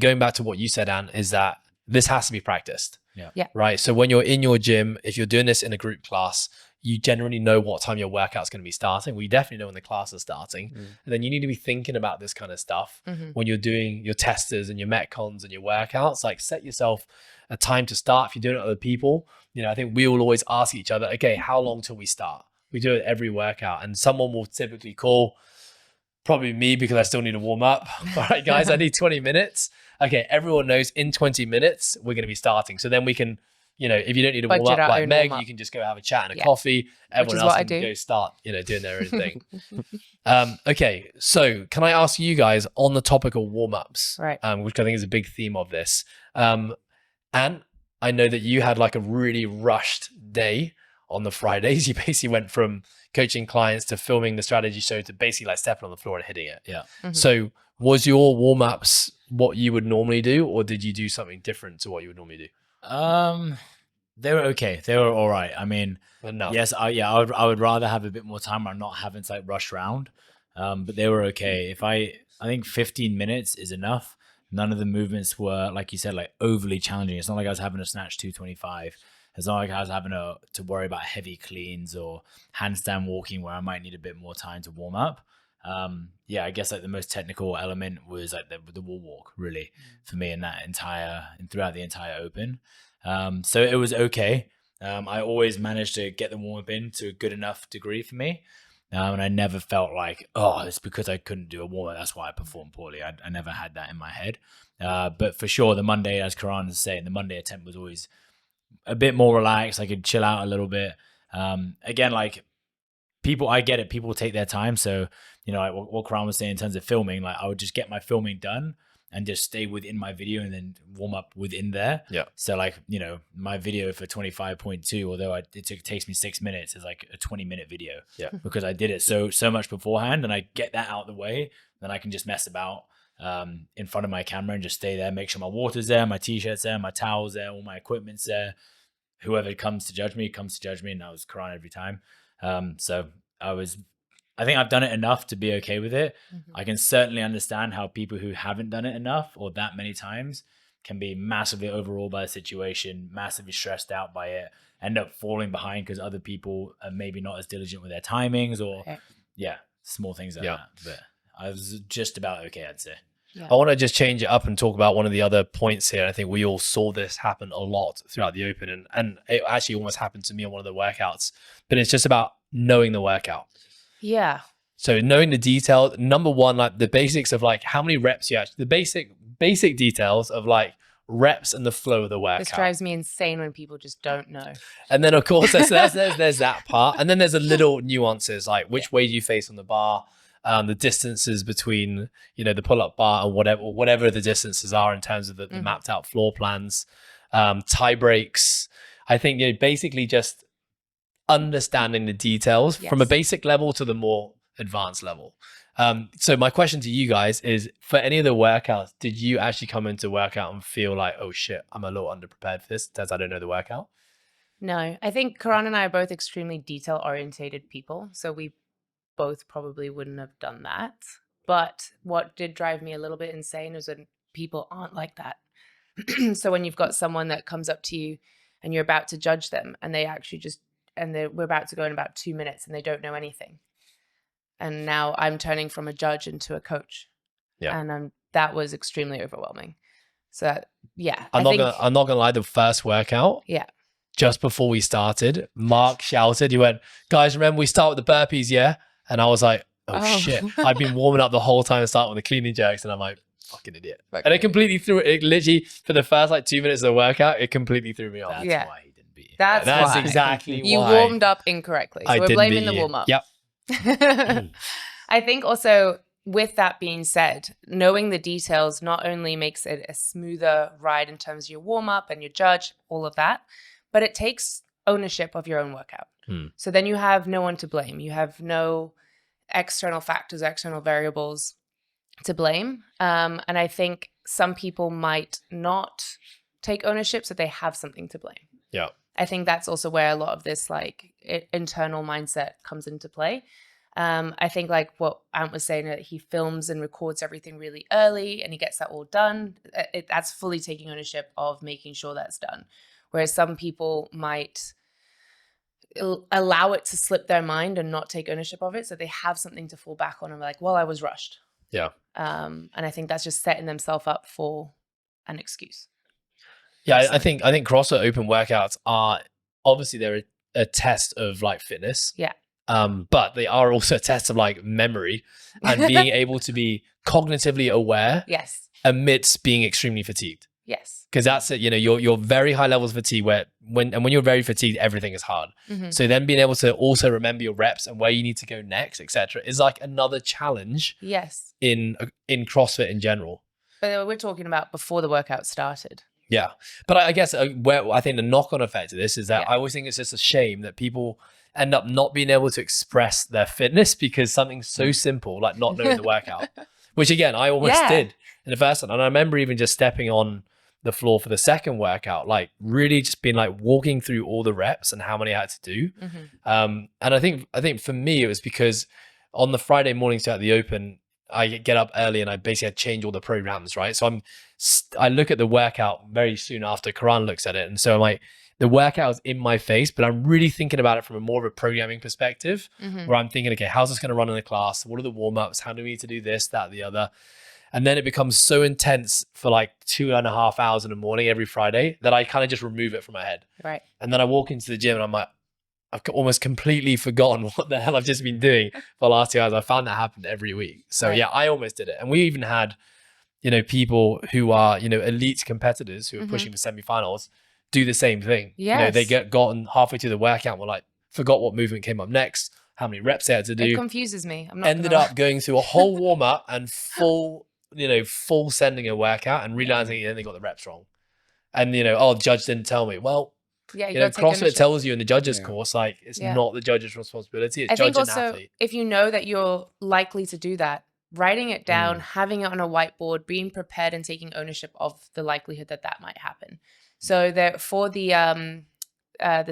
going back to what you said, Anne, is that this has to be practiced. Yeah. Right. So when you're in your gym, if you're doing this in a group class, you generally know what time your workout's going to be starting. Well, you definitely know when the class is starting. And then you need to be thinking about this kind of stuff when you're doing your testers and your metcons and your workouts. Like, set yourself a time to start. If you're doing it with other people, I think we will always ask each other, okay, how long till we start? We do it every workout, and someone will typically call, probably me, because I still need to warm up. All right, guys, I need 20 minutes. Okay, everyone knows in 20 minutes, we're going to be starting. So then we can you know, if you don't need to Budget warm up our like own Meg, warm-up. you can just go have a chat and a Yeah. coffee. Everyone is else what I can do. go start, you know, doing their own thing. Okay, so can I ask you guys on the topic of warm-ups, Right. which I think is a big theme of this. And I know that you had like a really rushed day on the Fridays. You basically went from coaching clients to filming the strategy show to basically like stepping on the floor and hitting it. Yeah. So was your warm-ups what you would normally do, or did you do something different to what you would normally do? They were okay. They were all right. I mean, Enough. yes, I would rather have a bit more time where I'm not having to like rush around. But they were okay. I think 15 minutes is enough. None of the movements were, like you said, like overly challenging. It's not like I was having to snatch 225. It's not like I was having to worry about heavy cleans or handstand walking where I might need a bit more time to warm up. I guess like the most technical element was like the wall walk really for me throughout the entire open. So it was okay. I always managed to get the warm up in to a good enough degree for me. And I never felt like, oh, it's because I couldn't do a warm up, that's why I performed poorly. I never had that in my head. But for sure, the Monday, as Karan is saying, the Monday attempt was always a bit more relaxed. I could chill out a little bit. Again, like I get it. People take their time. So, you know, like what Karan was saying in terms of filming, like I would just get my filming done and just stay within my video and then warm up within there. Yeah. So like, you know, my video for 25.2, although it takes me 6 minutes, is like a 20-minute video. Yeah. Because I did it so much beforehand, and I get that out of the way, then I can just mess about in front of my camera and just stay there, make sure my water's there, my t-shirt's there, my towel's there, all my equipment's there. Whoever comes to judge me, and that was Karan every time. So I think I've done it enough to be okay with it. Mm-hmm. I can certainly understand how people who haven't done it enough or that many times can be massively overawed by the situation, massively stressed out by it, end up falling behind because other people are maybe not as diligent with their timings or small things like that. But I was just about okay, I'd say. Yeah. I want to just change it up and talk about one of the other points here. I think we all saw this happen a lot throughout the open, and it actually almost happened to me on one of the workouts, but it's just about knowing the workout. Yeah. So knowing the detail, number one, like the basics of like how many reps you actually, the basic details of like reps and the flow of the workout. This drives me insane when people just don't know. And then of course there's that part. And then there's a little nuances like which way do you face on the bar, the distances between, you know, the pull-up bar and whatever the distances are in terms of the mapped out floor plans, tie breaks. I think, you know, basically just understanding the details from a basic level to the more advanced level. So my question to you guys is, for any of the workouts, did you actually come into workout and feel like, oh shit, I'm a little underprepared for this because I don't know the workout? No, I think Karan and I are both extremely detail orientated people. So we both probably wouldn't have done that. But what did drive me a little bit insane is when people aren't like that. So when you've got someone that comes up to you and you're about to judge them and they actually we're about to go in about 2 minutes and they don't know anything. And now I'm turning from a judge into a coach. Yeah. And that was extremely overwhelming. So yeah. I'm not gonna lie, the first workout, just before we started, Mark shouted, he went, guys, remember we start with the burpees, yeah? And I was like, oh shit. I've been warming up the whole time, starting with the cleaning jerks, and I'm like, fucking idiot. And it completely threw it. Literally for the first like 2 minutes of the workout, it completely threw me off. That's why he didn't beat you. That's why. Exactly why. You warmed up incorrectly. So we're blaming the warm up. Yep. I think also with that being said, knowing the details not only makes it a smoother ride in terms of your warm up and your judge, all of that, but it takes ownership of your own workout. So then you have no one to blame. You have no external factors, external variables to blame. And I think some people might not take ownership, so they have something to blame. Yeah. I think that's also where a lot of this like internal mindset comes into play. I think like what Ant was saying, that he films and records everything really early and he gets that all done. That's fully taking ownership of making sure that's done. Whereas some people might allow it to slip their mind and not take ownership of it. So they have something to fall back on and be like, well, I was rushed. Yeah. And I think that's just setting themselves up for an excuse. Yeah, I think CrossFit Open workouts are obviously they're a test of like fitness. Yeah. But they are also a test of like memory and being able to be cognitively aware Yes. amidst being extremely fatigued. Yes. Because that's it, you're very high levels of fatigue when you're very fatigued, everything is hard. So then being able to also remember your reps and where you need to go next, etc., is like another challenge. Yes. In CrossFit in general. But we're talking about before the workout started. Yeah. But I guess where I think the knock-on effect of this is that Yeah. I always think it's just a shame that people end up not being able to express their fitness because something so simple, like not knowing the workout, which again, I almost did in the first one. And I remember even just stepping on the floor for the second workout, like really just being like walking through all the reps and how many I had to do. And I think for me, it was because on the Friday mornings at the Open, I get up early and I basically had to change all the programs, right? So I look at the workout very soon after Karan looks at it. And so I'm like, the workout is in my face, but I'm really thinking about it from a more of a programming perspective where I'm thinking, okay, how's this going to run in the class? What are the warm-ups? How do we need to do this, that, the other? And then it becomes so intense for like 2.5 hours in the morning every Friday that I kind of just remove it from my head. Right. And then I walk into the gym and I'm like, I've almost completely forgotten what the hell I've just been doing for the last 2 hours. I found that happened every week. So yeah, I almost did it. And we even had, people who are, elite competitors who are pushing for semifinals do the same thing. Yes. They gotten halfway through the workout and were like, forgot what movement came up next, how many reps they had to do. It confuses me. I'm not Ended up going through a whole warm up and full sending a workout and realizing they got the reps wrong. And, the judge didn't tell me. Well, yeah, CrossFit tells you in the judges course, like it's not the judge's responsibility. It's judge and athlete. If you know that you're likely to do that, writing it down, having it on a whiteboard, being prepared and taking ownership of the likelihood that might happen. So for the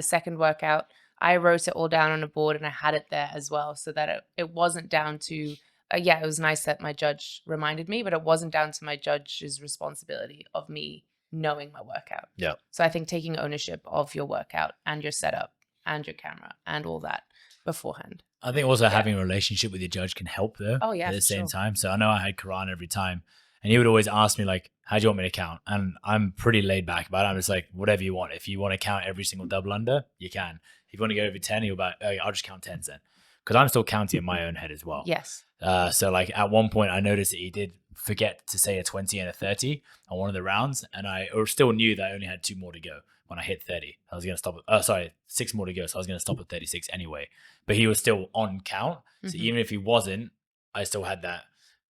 second workout, I wrote it all down on a board and I had it there as well, so that it wasn't down to it was nice that my judge reminded me, but it wasn't down to my judge's responsibility of me knowing my workout. Yeah. So I think taking ownership of your workout and your setup and your camera and all that beforehand. I think also having a relationship with your judge can help though. Oh yeah, at the same time. So I know I had Karan every time, and he would always ask me like, "How do you want me to count?" And I'm pretty laid back about it. I'm just like, whatever you want. If you want to count every single double under, you can. If you want to go over 10, he'll be like, "Oh, I'll just count 10s then," because I'm still counting in my own head as well. Yes. So like at one point, I noticed that he did forget to say a 20 and a 30 on one of the rounds, and I still knew that I only had 2 more to go. When I hit 30, I was going to stop at, 6 more to go. So I was going to stop at 36 anyway, but he was still on count. So even if he wasn't, I still had that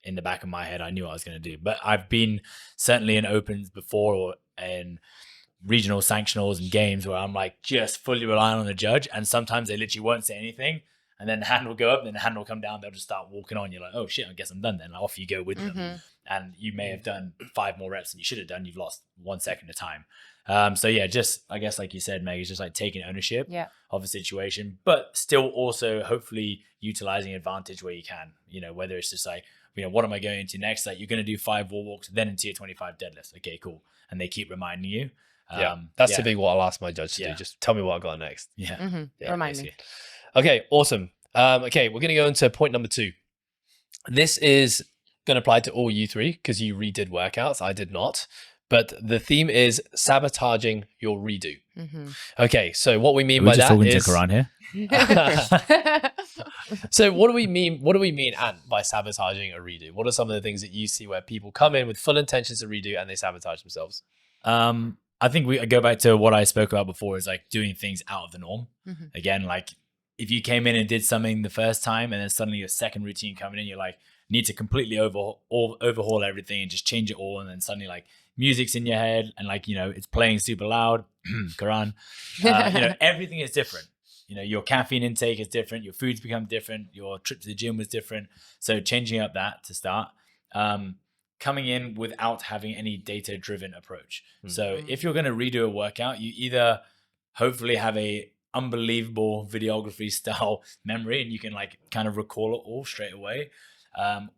in the back of my head. I knew what I was going to do, but I've been certainly in opens before or in regional sanctionals and games where I'm like just fully relying on the judge. And sometimes they literally won't say anything. And then the hand will go up, then the hand will come down. They'll just start walking on. You're like, oh shit, I guess I'm done then. Off you go with them. And you may have done 5 more reps than you should have done. You've lost 1 second of time. So yeah, just, I guess like you said, Meg, it's just like taking ownership of the situation, but still also hopefully utilizing advantage where you can, whether it's just like, what am I going into next? Like you're going to do 5 wall walks, then into your 25 deadlifts. Okay, cool. And they keep reminding you. That's typically what I'll ask my judge to do. Just tell me what I got next. Remind me. Okay, awesome. Okay, we're going to go into point number 2. This is going to apply to all you 3 because you redid workouts. I did not. But the theme is sabotaging your redo. Okay, so what we mean by that talking is... to Karan here? So what do we mean? What do we mean, Ant, by sabotaging a redo? What are some of the things that you see where people come in with full intentions to redo and they sabotage themselves? I think we go back to what I spoke about before, is like doing things out of the norm. Again, like if you came in and did something the first time and then suddenly your second routine coming in, you're like, need to completely overhaul everything and just change it all. And then suddenly like music's in your head and like, it's playing super loud. Karan, everything is different. Your caffeine intake is different. Your food's become different. Your trip to the gym was different. So changing up that to start, coming in without having any data-driven approach. So if you're going to redo a workout, you either hopefully have a unbelievable videography style memory and you can like kind of recall it all straight away,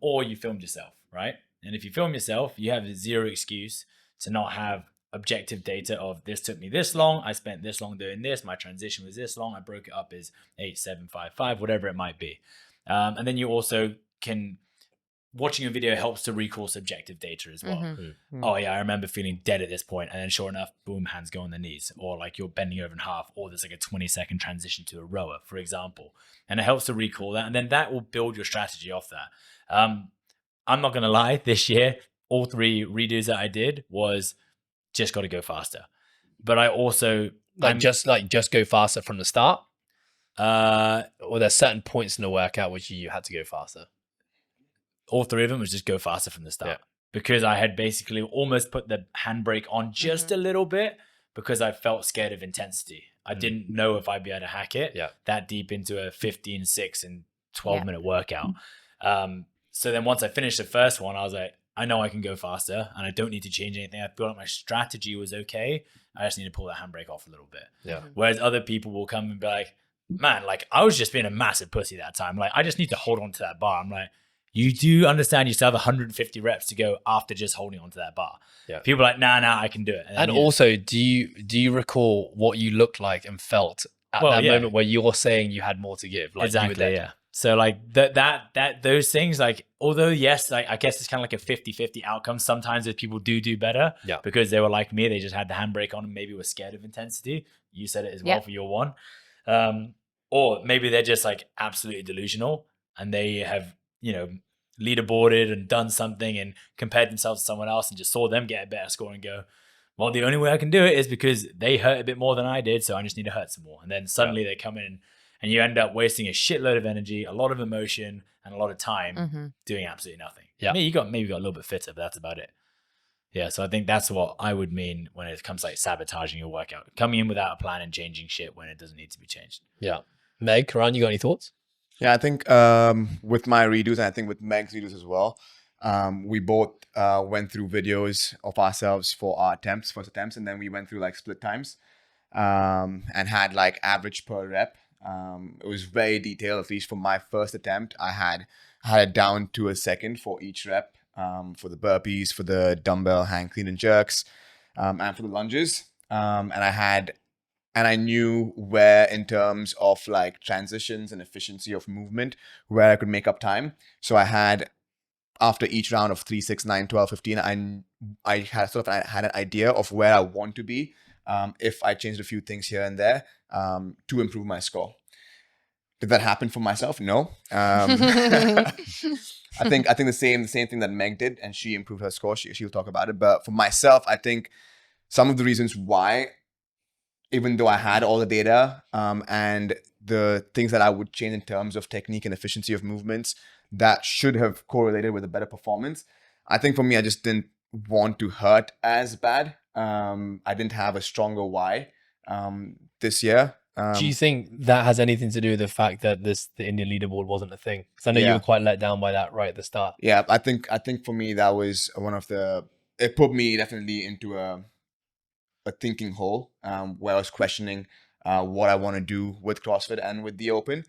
or you filmed yourself, right? And if you film yourself, you have zero excuse to not have objective data of this took me this long, I spent this long doing this, my transition was this long, I broke it up as 8, 7, 5, 5, whatever it might be. And then you also can, watching a video helps to recall subjective data as well. Oh yeah, I remember feeling dead at this point, and then sure enough, boom, hands go on the knees, or like you're bending over in half, or there's like a 20-second transition to a rower, for example. And it helps to recall that, and then that will build your strategy off that. I'm not gonna lie, this year, all 3 redos that I did was just got to go faster. But I also just go faster from the start. Or there's certain points in the workout which you had to go faster. All three of them was just go faster from the start, because I had basically almost put the handbrake on just a little bit because I felt scared of intensity. I didn't know if I'd be able to hack it that deep into a 15, 6 and 12-minute workout. So then once I finished the first one, I was like, I know I can go faster and I don't need to change anything. I feel like my strategy was okay. I just need to pull that handbrake off a little bit. Yeah. Whereas other people will come and be like, man, like I was just being a massive pussy that time. Like I just need to hold on to that bar. I'm like, you do understand you still have 150 reps to go after just holding on to that bar. Yeah. People are like, nah, I can do it. And also, do you recall what you looked like and felt at that moment where you're saying you had more to give? Like exactly, yeah. So like that those things, like, although yes, like I guess it's kind of like a 50-50 outcome. Sometimes if people do better because they were like me, they just had the handbrake on and maybe were scared of intensity. You said it as well for your one. Or maybe they're just like absolutely delusional and they have, leaderboarded and done something and compared themselves to someone else and just saw them get a better score and go, well, the only way I can do it is because they hurt a bit more than I did, so I just need to hurt some more. And then suddenly they come in and you end up wasting a shitload of energy, a lot of emotion, and a lot of time doing absolutely nothing. Yeah, maybe you got a little bit fitter, but that's about it. Yeah, so I think that's what I would mean when it comes to like sabotaging your workout, coming in without a plan and changing shit when it doesn't need to be changed. Yeah. Meg, Karan, you got any thoughts? Yeah, I think with my redos, and I think with Meg's redos as well, we both went through videos of ourselves for our first attempts, and then we went through like split times and had like average per rep. It was very detailed, at least for my first attempt. I had it down to a second for each rep, for the burpees, for the dumbbell hang clean and jerks, and for the lunges. And I knew where, in terms of like transitions and efficiency of movement, where I could make up time. So I had, after each round of 3, 6, 9, 12, 15, I had an idea of where I want to be if I changed a few things here and there to improve my score. Did that happen for myself? No. I think the same thing that Meg did, and she improved her score. She'll talk about it. But for myself, I think some of the reasons why, even though I had all the data and the things that I would change in terms of technique and efficiency of movements that should have correlated with a better performance, I think for me, I just didn't want to hurt as bad. I didn't have a stronger why this year. Do you think that has anything to do with the fact that the Indian leaderboard wasn't a thing? Because I know you were quite let down by that right at the start. Yeah, I think for me, that was it put me definitely into a thinking hole where I was questioning what I want to do with CrossFit and with the Open.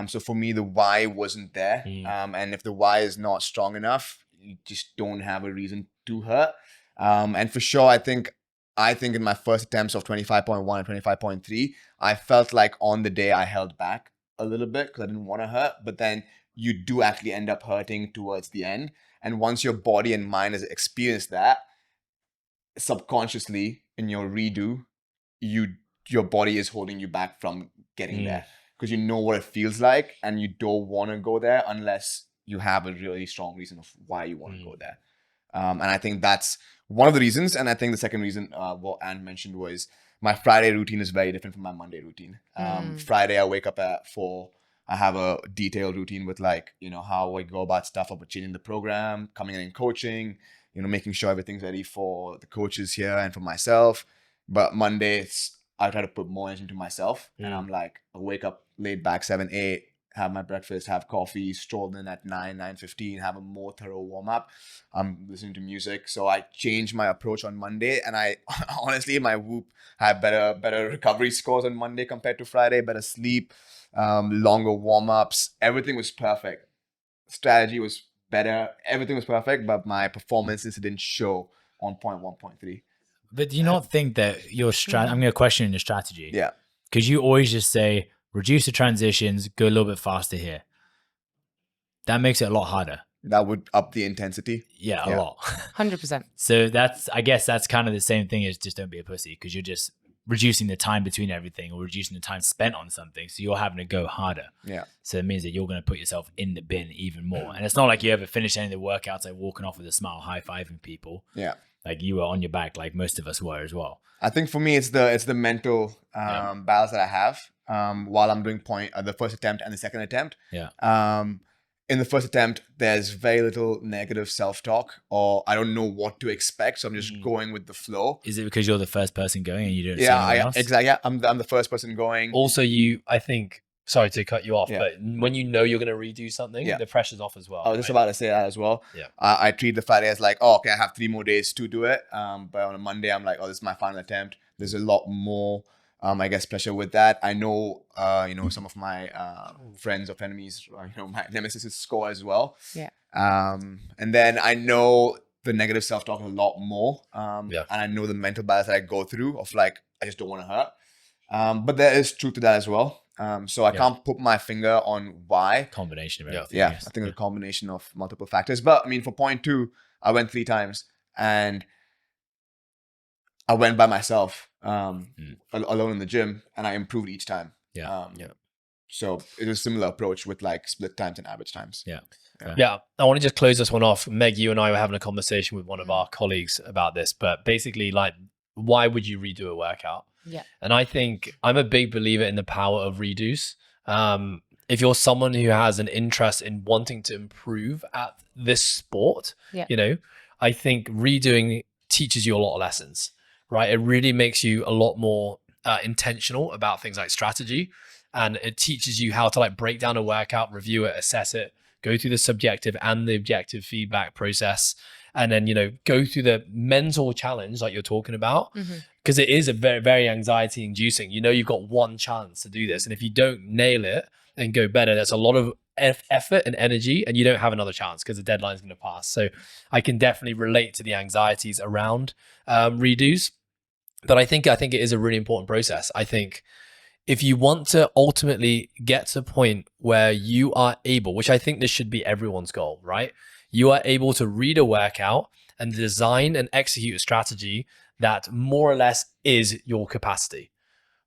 So for me, the why wasn't there. And if the why is not strong enough, you just don't have a reason to hurt. And for sure, I think in my first attempts of 25.1 and 25.3, I felt like on the day I held back a little bit because I didn't want to hurt. But then you do actually end up hurting towards the end. And once your body and mind has experienced that, subconsciously in your redo, your body is holding you back from getting there because you know what it feels like and you don't want to go there unless you have a really strong reason of why you want to go there. And I think that's one of the reasons. And I think the second reason what Anne mentioned was my Friday routine is very different from my Monday routine. Friday, I wake up at 4. I have a detailed routine with how I go about stuff about changing the program, coming in and coaching, making sure everything's ready for the coaches here and for myself. But Monday, I try to put more energy into myself. And I'm like, I wake up laid back 7, 8, have my breakfast, have coffee, stroll in at 9, 9:15, have a more thorough warm-up. I'm listening to music. So I changed my approach on Monday. And I honestly, my Whoop had better recovery scores on Monday compared to Friday, better sleep, longer warm-ups. Everything was perfect. Strategy was better. Everything was perfect, but my performances didn't show on point 1.3. But do you not think that your I'm going to question your strategy? Yeah. Because you always just say, reduce the transitions, go a little bit faster here. That makes it a lot harder. That would up the intensity. Yeah, a lot. 100%. So I guess that's kind of the same thing as just don't be a pussy, because you're just reducing the time between everything or reducing the time spent on something. So you're having to go harder. Yeah. So it means that you're going to put yourself in the bin even more. And it's not like you ever finish any of the workouts like walking off with a smile, high-fiving people. Yeah. Like you were on your back, like most of us were as well. I think for me, it's the mental balance that I have while I'm doing the first attempt and the second attempt. Yeah. In the first attempt, there's very little negative self-talk, or I don't know what to expect, so I'm just going with the flow. Is it because you're the first person going and you don't see anyone else? Exactly. Yeah, I'm the first person going. Also, I think, sorry to cut you off, but when you know you're going to redo something, the pressure's off as well. I was just about to say that as well. Yeah. I treat the Friday as like, oh, okay, I have 3 more days to do it. But on a Monday, I'm like, oh, this is my final attempt. There's a lot more, I guess, pressure with that. I know, some of my friends or enemies, my nemesis score as well. Yeah. And then I know the negative self-talk a lot more. And I know the mental balance that I go through of like, I just don't want to hurt. But there is truth to that as well. So I can't put my finger on why. Combination of everything. Yeah, I think it's a combination of multiple factors. But I mean, for point 2, I went 3 times and I went by myself, alone in the gym, and I improved each time. So it was a similar approach with like split times and average times. Yeah. I want to just close this one off. Meg, you and I were having a conversation with one of our colleagues about this, but basically, like, why would you redo a workout? Yeah. And I think I'm a big believer in the power of redos. If you're someone who has an interest in wanting to improve at this sport, I think redoing teaches you a lot of lessons, right? It really makes you a lot more intentional about things like strategy. And it teaches you how to like break down a workout, review it, assess it, go through the subjective and the objective feedback process. And then, go through the mental challenge like you're talking about, because it is a very, very anxiety inducing. You've got one chance to do this. And if you don't nail it and go better, that's a lot of effort and energy, and you don't have another chance because the deadline is going to pass. So I can definitely relate to the anxieties around redos. But I think it is a really important process. I think if you want to ultimately get to a point where you are able, which I think this should be everyone's goal, right? You are able to read a workout and design and execute a strategy that more or less is your capacity,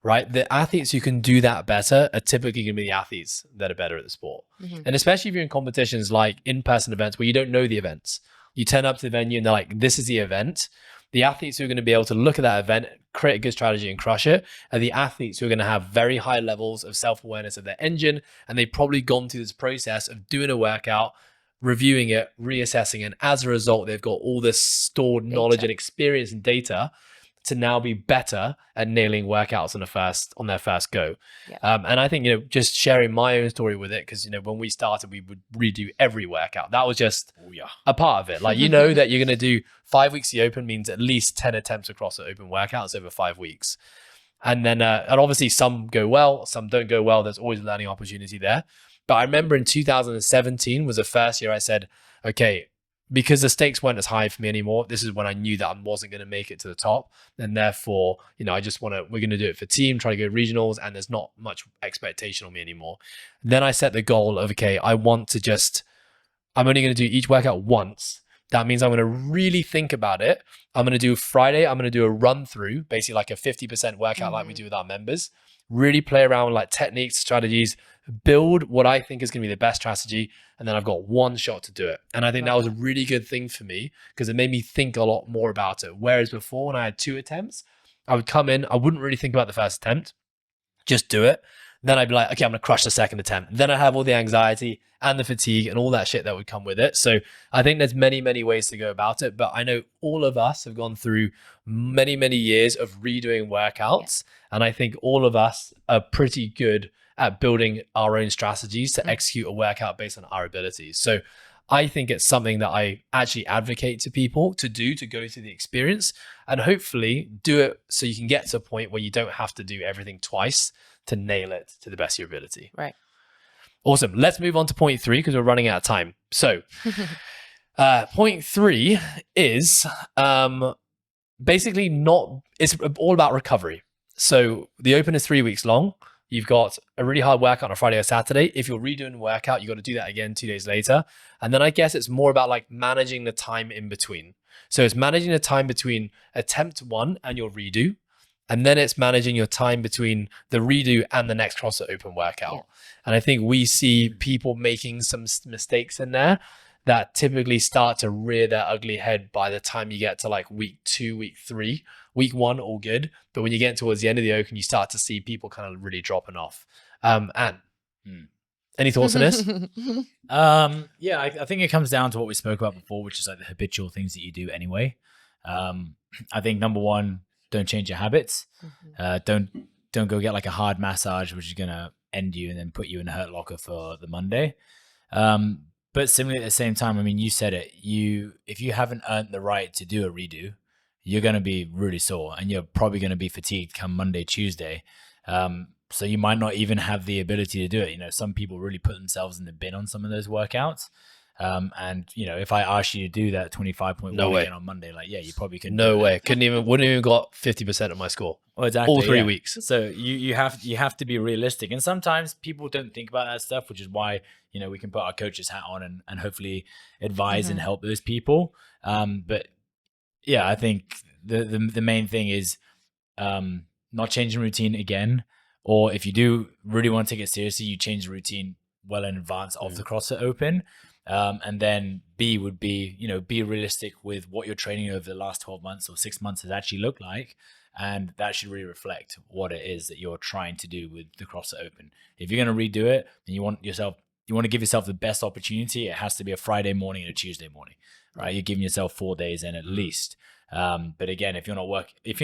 right? The athletes who can do that better are typically going to be the athletes that are better at the sport. And especially if you're in competitions like in-person events where you don't know the events. You turn up to the venue and they're like, this is the event. The athletes who are going to be able to look at that event, create a good strategy and crush it are the athletes who are going to have very high levels of self-awareness of their engine. And they've probably gone through this process of doing a workout, reviewing it, reassessing it. And as a result, they've got all this stored knowledge and experience and data to now be better at nailing workouts on their first go. And I think, just sharing my own story with it, because, when we started, we would redo every workout. That was just a part of it. Like, that you're going to do 5 weeks of the Open means at least 10 attempts across the Open workouts over 5 weeks. And then, and obviously some go well, some don't go well. There's always a learning opportunity there. But I remember in 2017 was the first year I said, okay, because the stakes weren't as high for me anymore, this is when I knew that I wasn't going to make it to the top. And therefore, we're going to do it for team, try to go regionals, and there's not much expectation on me anymore. Then I set the goal of, okay, I'm only going to do each workout once. That means I'm going to really think about it. I'm going to do Friday, I'm going to do a run through, basically like a 50% workout like we do with our members. Really play around with like techniques, strategies, build what I think is going to be the best strategy. And then I've got one shot to do it. And I think that was a really good thing for me because it made me think a lot more about it. Whereas before, when I had 2 attempts, I would come in, I wouldn't really think about the first attempt, just do it. Then I'd be like, okay, I'm going to crush the second attempt. Then I have all the anxiety and the fatigue and all that shit that would come with it. So I think there's many, many ways to go about it. But I know all of us have gone through many, many years of redoing workouts. And I think all of us are pretty good at building our own strategies to execute a workout based on our abilities. So I think it's something that I actually advocate to people to do, to go through the experience and hopefully do it so you can get to a point where you don't have to do everything twice to nail it to the best of your ability. Right. Awesome. Let's move on to point 3 because we're running out of time. So point 3 is basically it's all about recovery. So the Open is 3 weeks long. You've got a really hard workout on a Friday or Saturday. If you're redoing a workout, you got to do that again 2 days later. And then I guess it's more about like managing the time in between. So it's managing the time between attempt 1 and your redo. And then it's managing your time between the redo and the next CrossFit Open workout. Yeah. And I think we see people making some mistakes in there that typically start to rear their ugly head by the time you get to like week 2, week 3. Week 1, all good. But when you get towards the end of the Open, you start to see people kind of really dropping off. And any thoughts on this? Yeah, I think it comes down to what we spoke about before, which is like the habitual things that you do anyway. I think number one, don't change your habits. Don't go get like a hard massage, which is gonna end you and then put you in a hurt locker for the Monday. But similarly, at the same time, I mean, you said it. If you haven't earned the right to do a redo, you're gonna be really sore, and you're probably gonna be fatigued come Monday, Tuesday. So you might not even have the ability to do it. You know, some people really put themselves in the bin on some of those workouts. And you know, if I asked you to do that 25.1 again on Monday, like, yeah, you probably couldn't. No way. Wouldn't even got 50% of my score. Well, exactly. All 3 weeks. So you have to be realistic. And sometimes people don't think about that stuff, which is why, you know, we can put our coach's hat on and hopefully advise and help those people. But yeah, I think the main thing is not changing routine again. Or if you do really want to take it seriously, you change the routine well in advance of the CrossFit Open. And then B would be, you know, be realistic with what your training over the last 12 months or 6 months has actually looked like. And that should really reflect what it is that you're trying to do with the CrossFit Open. If you're going to redo it and you want to give yourself the best opportunity, it has to be a Friday morning and a Tuesday morning, right? You're giving yourself 4 days in at least. But again, if you're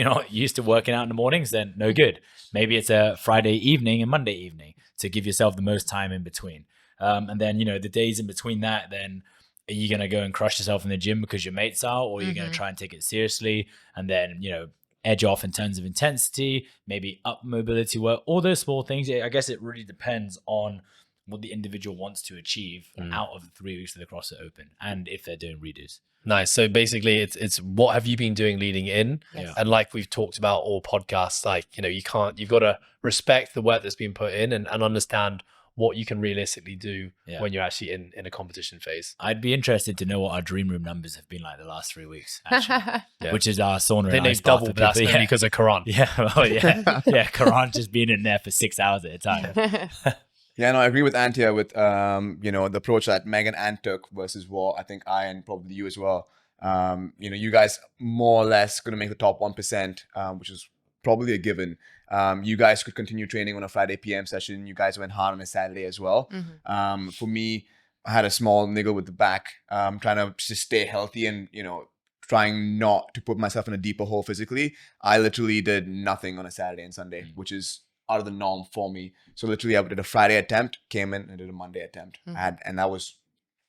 not used to working out in the mornings, then no good. Maybe it's a Friday evening and Monday evening to give yourself the most time in between. And then, you know, the days in between that, then are you going to go and crush yourself in the gym because your mates are, or you're going to try and take it seriously and then, you know, edge off in terms of intensity, maybe up mobility work, all those small things. I guess it really depends on what the individual wants to achieve out of the 3 weeks of the CrossFit Open and if they're doing redos. Nice. So basically it's what have you been doing leading in? Yes. And like we've talked about all podcasts, like, you know, you've got to respect the work that's been put in and understand what you can realistically do when you're actually in a competition phase. I'd be interested to know what our dream room numbers have been like the last 3 weeks, actually, which is our sauna. They named double, but that's only because of Karan. Yeah. Oh, yeah. Yeah. Karan just being in there for 6 hours at a time. Yeah, no, I agree with Ant here with, you know, the approach that Meg and Ant took versus what I think I and probably you as well. You know, you guys more or less going to make the top 1%, which is probably a given. You guys could continue training on a Friday PM session. You guys went hard on a Saturday as well. For me, I had a small niggle with the back, trying to just stay healthy and, you know, trying not to put myself in a deeper hole physically. I literally did nothing on a Saturday and Sunday, which is out of the norm for me. So literally I did a Friday attempt, came in and did a Monday attempt. And that was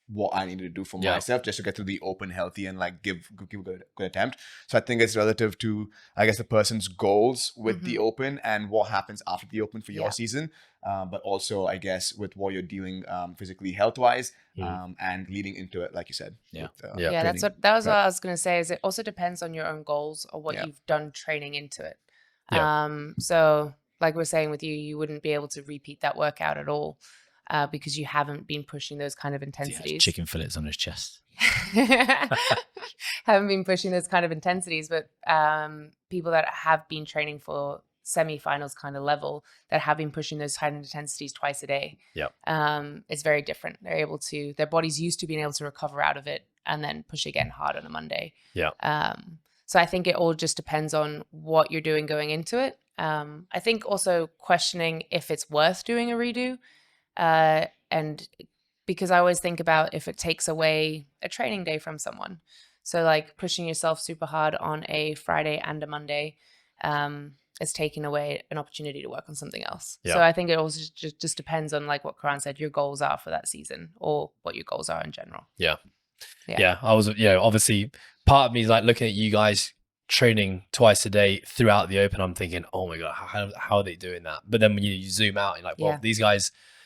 what I needed to do for myself just to get through the Open healthy and like give a good attempt. So I think it's relative to, I guess, the person's goals with the Open and what happens after the Open for your season. But also, I guess, with what you're dealing physically health-wise and leading into it, like you said. That was what I was going to say, is it also depends on your own goals or what you've done training into it. So like we're saying with you, you wouldn't be able to repeat that workout at all. Because you haven't been pushing those kind of intensities. Chicken fillets on his chest. Haven't been pushing those kind of intensities, but people that have been training for semi-finals kind of level, that have been pushing those kind of intensities twice a day, it's very different. They're able to, their body's used to being able to recover out of it and then push again hard on a Monday. So I think it all just depends on what you're doing going into it. I think also questioning if it's worth doing a redo. And because I always think about if it takes away a training day from someone. So like pushing yourself super hard on a Friday and a Monday, is taking away an opportunity to work on something else. So I think it also just depends on, like what Karan said, your goals are for that season or what your goals are in general. I was, obviously part of me is like looking at you guys training twice a day throughout the Open. I'm thinking, oh my God, how are they doing that? But then when you zoom out, you're like, well,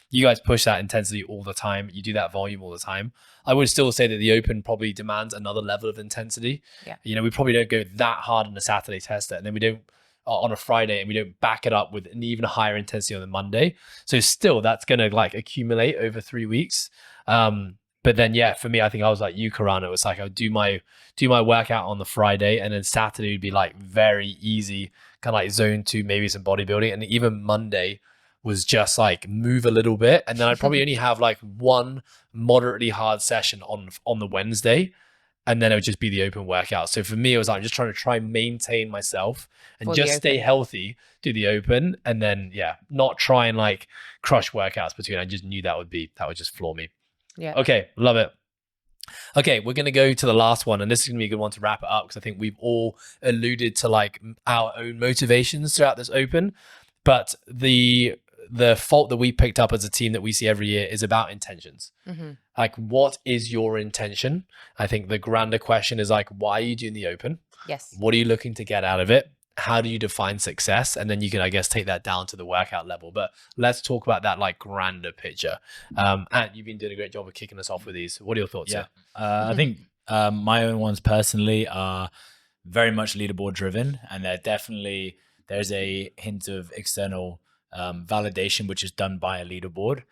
you guys push that intensity all the time. You do that volume all the time. I would still say that the Open probably demands another level of intensity. You know, we probably don't go that hard on a Saturday tester, and then we don't on a Friday, and we don't back it up with an even higher intensity on the Monday. So still, that's going to like accumulate over 3 weeks. But then, for me, I think I was like you, Karan. It was like I would do my workout on the Friday, and then Saturday would be like very easy kind of like zone 2, maybe some bodybuilding. And even Monday was just like move a little bit. And then I'd probably only have like one moderately hard session on the Wednesday. And then it would just be the open workout. So for me, it was like, I'm just trying to maintain myself and For the just stay open. healthy, do the open. And then, not try and like crush workouts between. I just knew that would just floor me. Yeah. Okay. Love it. Okay. We're going to go to the last one. And this is going to be a good one to wrap it up because I think we've all alluded to like our own motivations throughout this open. But the fault that we picked up as a team that we see every year is about intentions. Mm-hmm. Like, what is your intention? I think the grander question is like, why are you doing the open? Yes. What are you looking to get out of it? How do you define success? And then you can, I guess, take that down to the workout level. But let's talk about that like grander picture. And you've been doing a great job of kicking us off with these. What are your thoughts? Yeah. I think my own ones personally are very much leaderboard driven, and there's a hint of external validation, which is done by a leaderboard.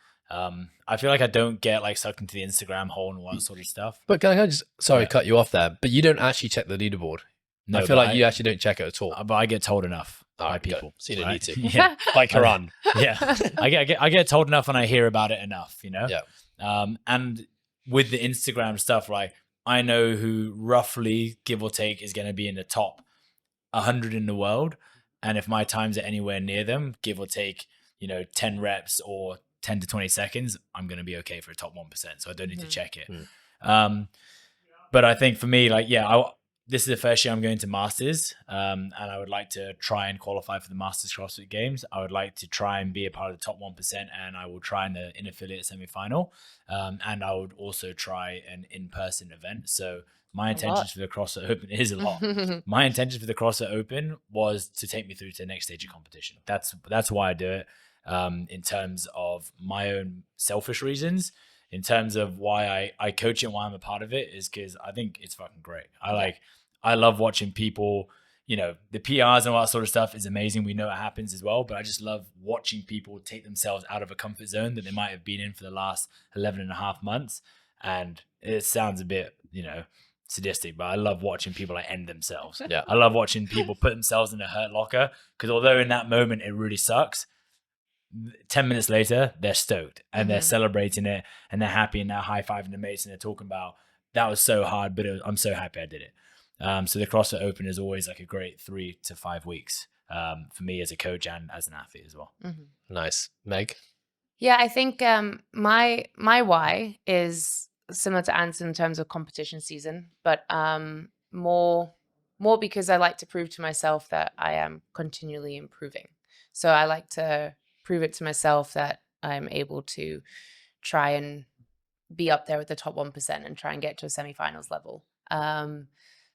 I feel like I don't get like sucked into the Instagram hole and all that sort of stuff. But can I just, cut you off there, but you don't actually check the leaderboard. No, I feel like you actually don't check it at all. But I get told enough by Alright, people. So you don't need to. Yeah. Like Karan. Yeah. I get told enough and I hear about it enough, you know? Yeah. And with the Instagram stuff, like I know who roughly, give or take, is going to be in the top 100 in the world. And if my times are anywhere near them, give or take, 10 reps or 10 to 20 seconds, I'm going to be okay for a top 1%. So I don't need to check it. But I think for me, like, this is the first year I'm going to Masters, and I would like to try and qualify for the Masters CrossFit Games. I would like to try and be a part of the top 1%, and I will try in affiliate semi-final. And I would also try an in-person event. So my intentions for the CrossFit Open is a lot. My intention for the CrossFit Open was to take me through to the next stage of competition. That's why I do it. In terms of my own selfish reasons. In terms of why I coach it and why I'm a part of it is because I think it's fucking great. I love watching people, the PRs and all that sort of stuff is amazing. We know it happens as well, but I just love watching people take themselves out of a comfort zone that they might have been in for the last 11 and a half months. And it sounds a bit, sadistic, but I love watching people like end themselves. Yeah. I love watching people put themselves in a hurt locker because although in that moment it really sucks, 10 minutes later, they're stoked and they're celebrating it and they're happy and they're high-fiving their mates and they're talking about, that was so hard, but I'm so happy I did it. So the CrossFit Open is always like a great 3 to 5 weeks for me as a coach and as an athlete as well. Nice. Meg? Yeah, I think my why is similar to Ant's in terms of competition season, but more because I like to prove to myself that I am continually improving. So I like to prove it to myself that I'm able to try and be up there with the top 1% and try and get to a semifinals level.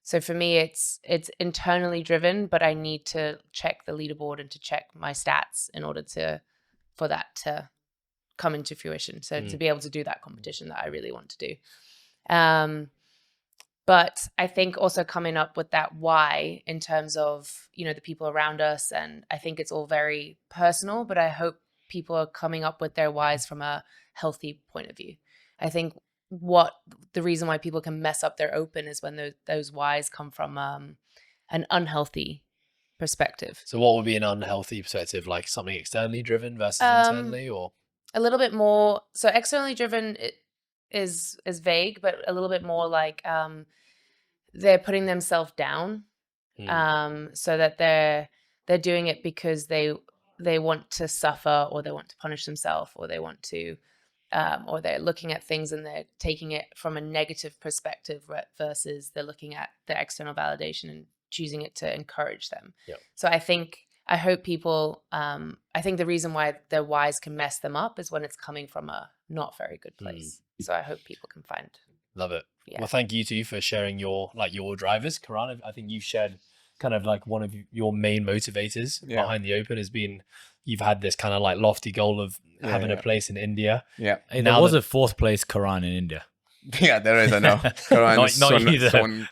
So for me, it's internally driven, but I need to check the leaderboard and to check my stats in order for that to come into fruition. So to be able to do that competition that I really want to do. But I think also coming up with that why in terms of, the people around us. And I think it's all very personal, but I hope people are coming up with their whys from a healthy point of view. I think the reason why people can mess up their open is when those whys come from an unhealthy perspective. So what would be an unhealthy perspective? Like something externally driven versus internally, or? A little bit more. So externally driven is vague, but a little bit more like they're putting themselves down, so that they're doing it because they want to suffer, or they want to punish themselves, or they want to, or they're looking at things and they're taking it from a negative perspective versus they're looking at the external validation and choosing it to encourage them. Yeah. So I hope people, I think the reason why their whys can mess them up is when it's coming from a not very good place. So I hope people can find. Love it. Yeah. Well, thank you too for sharing your drivers. Karan, I think you've shared kind of like one of your main motivators behind the Open has been, you've had this kind of like lofty goal of having a place in India. Yeah. Hey, there was a 4th place Karan in India. Yeah, there is, I know. Karan, Not either. Karan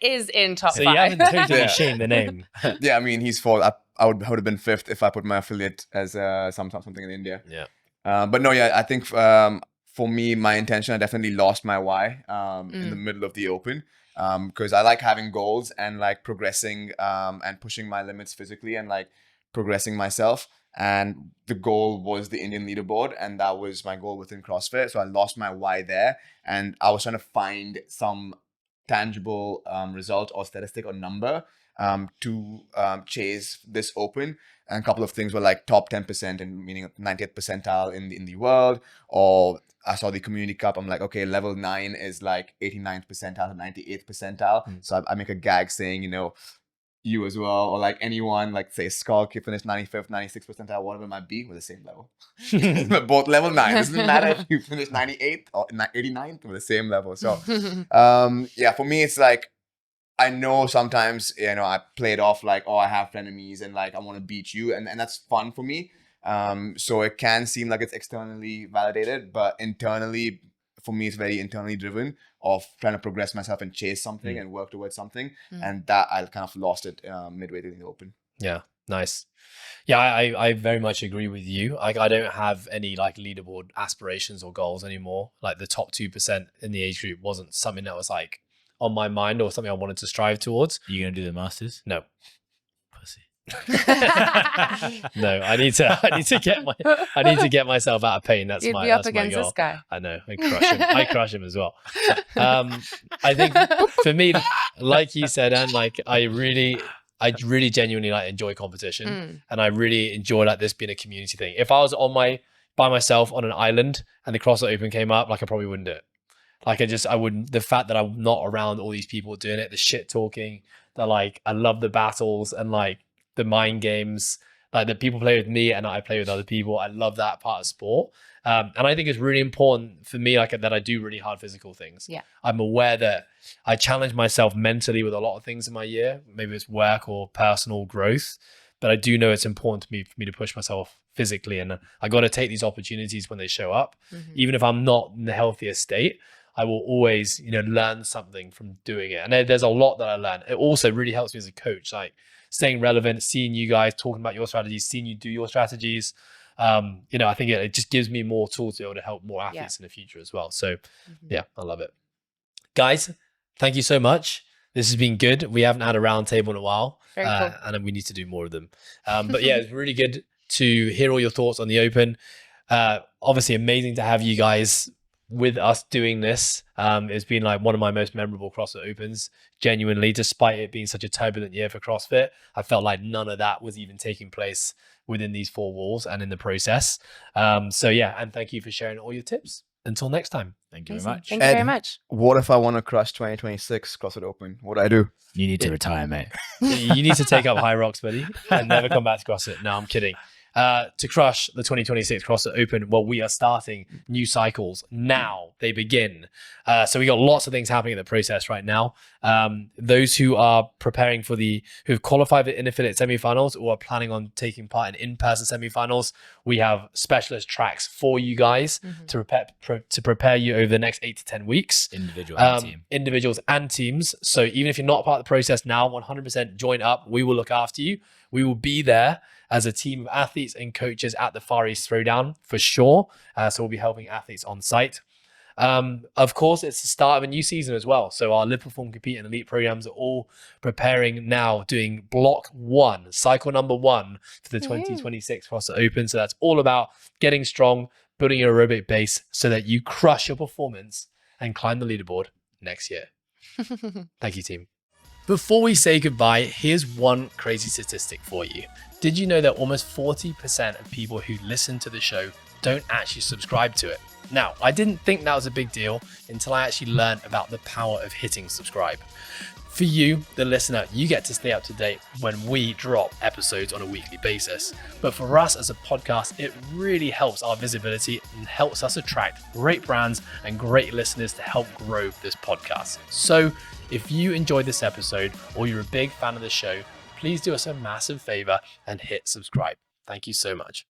is in top 5. So you haven't totally shamed the name. Yeah, I mean, he's 4th. I would have been 5th if I put my affiliate as something in India. Yeah. But no, I think for me, my intention, I definitely lost my why in the middle of the Open. because I like having goals and like progressing and pushing my limits physically and like progressing myself. And the goal was the Indian leaderboard, and that was my goal within CrossFit. So I lost my why there, and I was trying to find some tangible result or statistic or number to chase this open. And a couple of things were like top 10%, and meaning 90th percentile in the world. Or I saw the Community Cup. I'm like, okay, level 9 is like 89th percentile, 98th percentile. So I make a gag saying, you know, you as well, or like anyone, like say Skulk, you finished 95th, 96th percentile, whatever it might be, with the same level. Both level 9. It doesn't matter if you finish 98th or 89th, with the same level. So yeah, for me, it's like, I know sometimes, you know, I play it off like, oh, I have frenemies and like I want to beat you, and that's fun for me. So it can seem like it's externally validated, but internally, for me, it's very internally driven of trying to progress myself and chase something and work towards something. And that I kind of lost it midway through the open. Yeah, nice. Yeah, I very much agree with you. Like, I don't have any like leaderboard aspirations or goals anymore. Like the top 2% in the age group wasn't something that was like on my mind or something I wanted to strive towards. You gonna do the Masters? No. Pussy. No, I need to get myself out of pain. That's You'd my be up that's against my goal. this guy. I know. I crush him as well. I think for me, like you said, and like I really genuinely like enjoy competition, and I really enjoy like this being a community thing. If I was by myself on an island and the CrossFit Open came up, like I probably wouldn't do it. Like I wouldn't, the fact that I'm not around all these people doing it, the shit talking, the like, I love the battles and like the mind games, like the people play with me and I play with other people. I love that part of sport. And I think it's really important for me, like that I do really hard physical things. Yeah. I'm aware that I challenge myself mentally with a lot of things in my year. Maybe it's work or personal growth, but I do know it's important for me to push myself physically. And I got to take these opportunities when they show up. Even if I'm not in the healthiest state, I will always, you know, learn something from doing it. And there's a lot that I learn. It also really helps me as a coach, like staying relevant, seeing you guys talking about your strategies, seeing you do your strategies. You know, I think it just gives me more tools to be able to help more athletes in the future as well. So yeah, I love it. Guys, thank you so much. This has been good. We haven't had a round table in a while. Very cool. And we need to do more of them. But yeah, it's really good to hear all your thoughts on the Open. Obviously amazing to have you guys with us doing this. It's been like one of my most memorable CrossFit Opens, genuinely, despite it being such a turbulent year for CrossFit. I felt like none of that was even taking place within these four walls and in the process. So yeah, and thank you for sharing all your tips. Until next time. Thank you very much. Thank you very much. What if I want to crush 2026 CrossFit Open? What do I do? You need to retire, mate. You need to take up high rocks, buddy, and never come back to CrossFit. No, I'm kidding. To crush the 2026 CrossFit Open, well, we are starting new cycles now. They begin. So we got lots of things happening in the process right now. Those who are preparing who've qualified for in-affiliate semifinals or are planning on taking part in in-person semifinals, we have specialist tracks for you guys to prepare you over the next 8 to 10 weeks. Individuals and teams. So even if you're not part of the process now, 100% join up. We will look after you. We will be there as a team of athletes and coaches at the Far East Throwdown for sure. So we'll be helping athletes on site. Of course, it's the start of a new season as well. So our Live, Perform, Compete and Elite programs are all preparing now, doing block 1, cycle number 1 for the 2026 CrossFit Open. So that's all about getting strong, building your aerobic base so that you crush your performance and climb the leaderboard next year. Thank you, team. Before we say goodbye, here's one crazy statistic for you. Did you know that almost 40% of people who listen to the show don't actually subscribe to it? Now, I didn't think that was a big deal until I actually learned about the power of hitting subscribe. For you, the listener, you get to stay up to date when we drop episodes on a weekly basis. But for us as a podcast, it really helps our visibility and helps us attract great brands and great listeners to help grow this podcast. So if you enjoyed this episode or you're a big fan of the show, please do us a massive favor and hit subscribe. Thank you so much.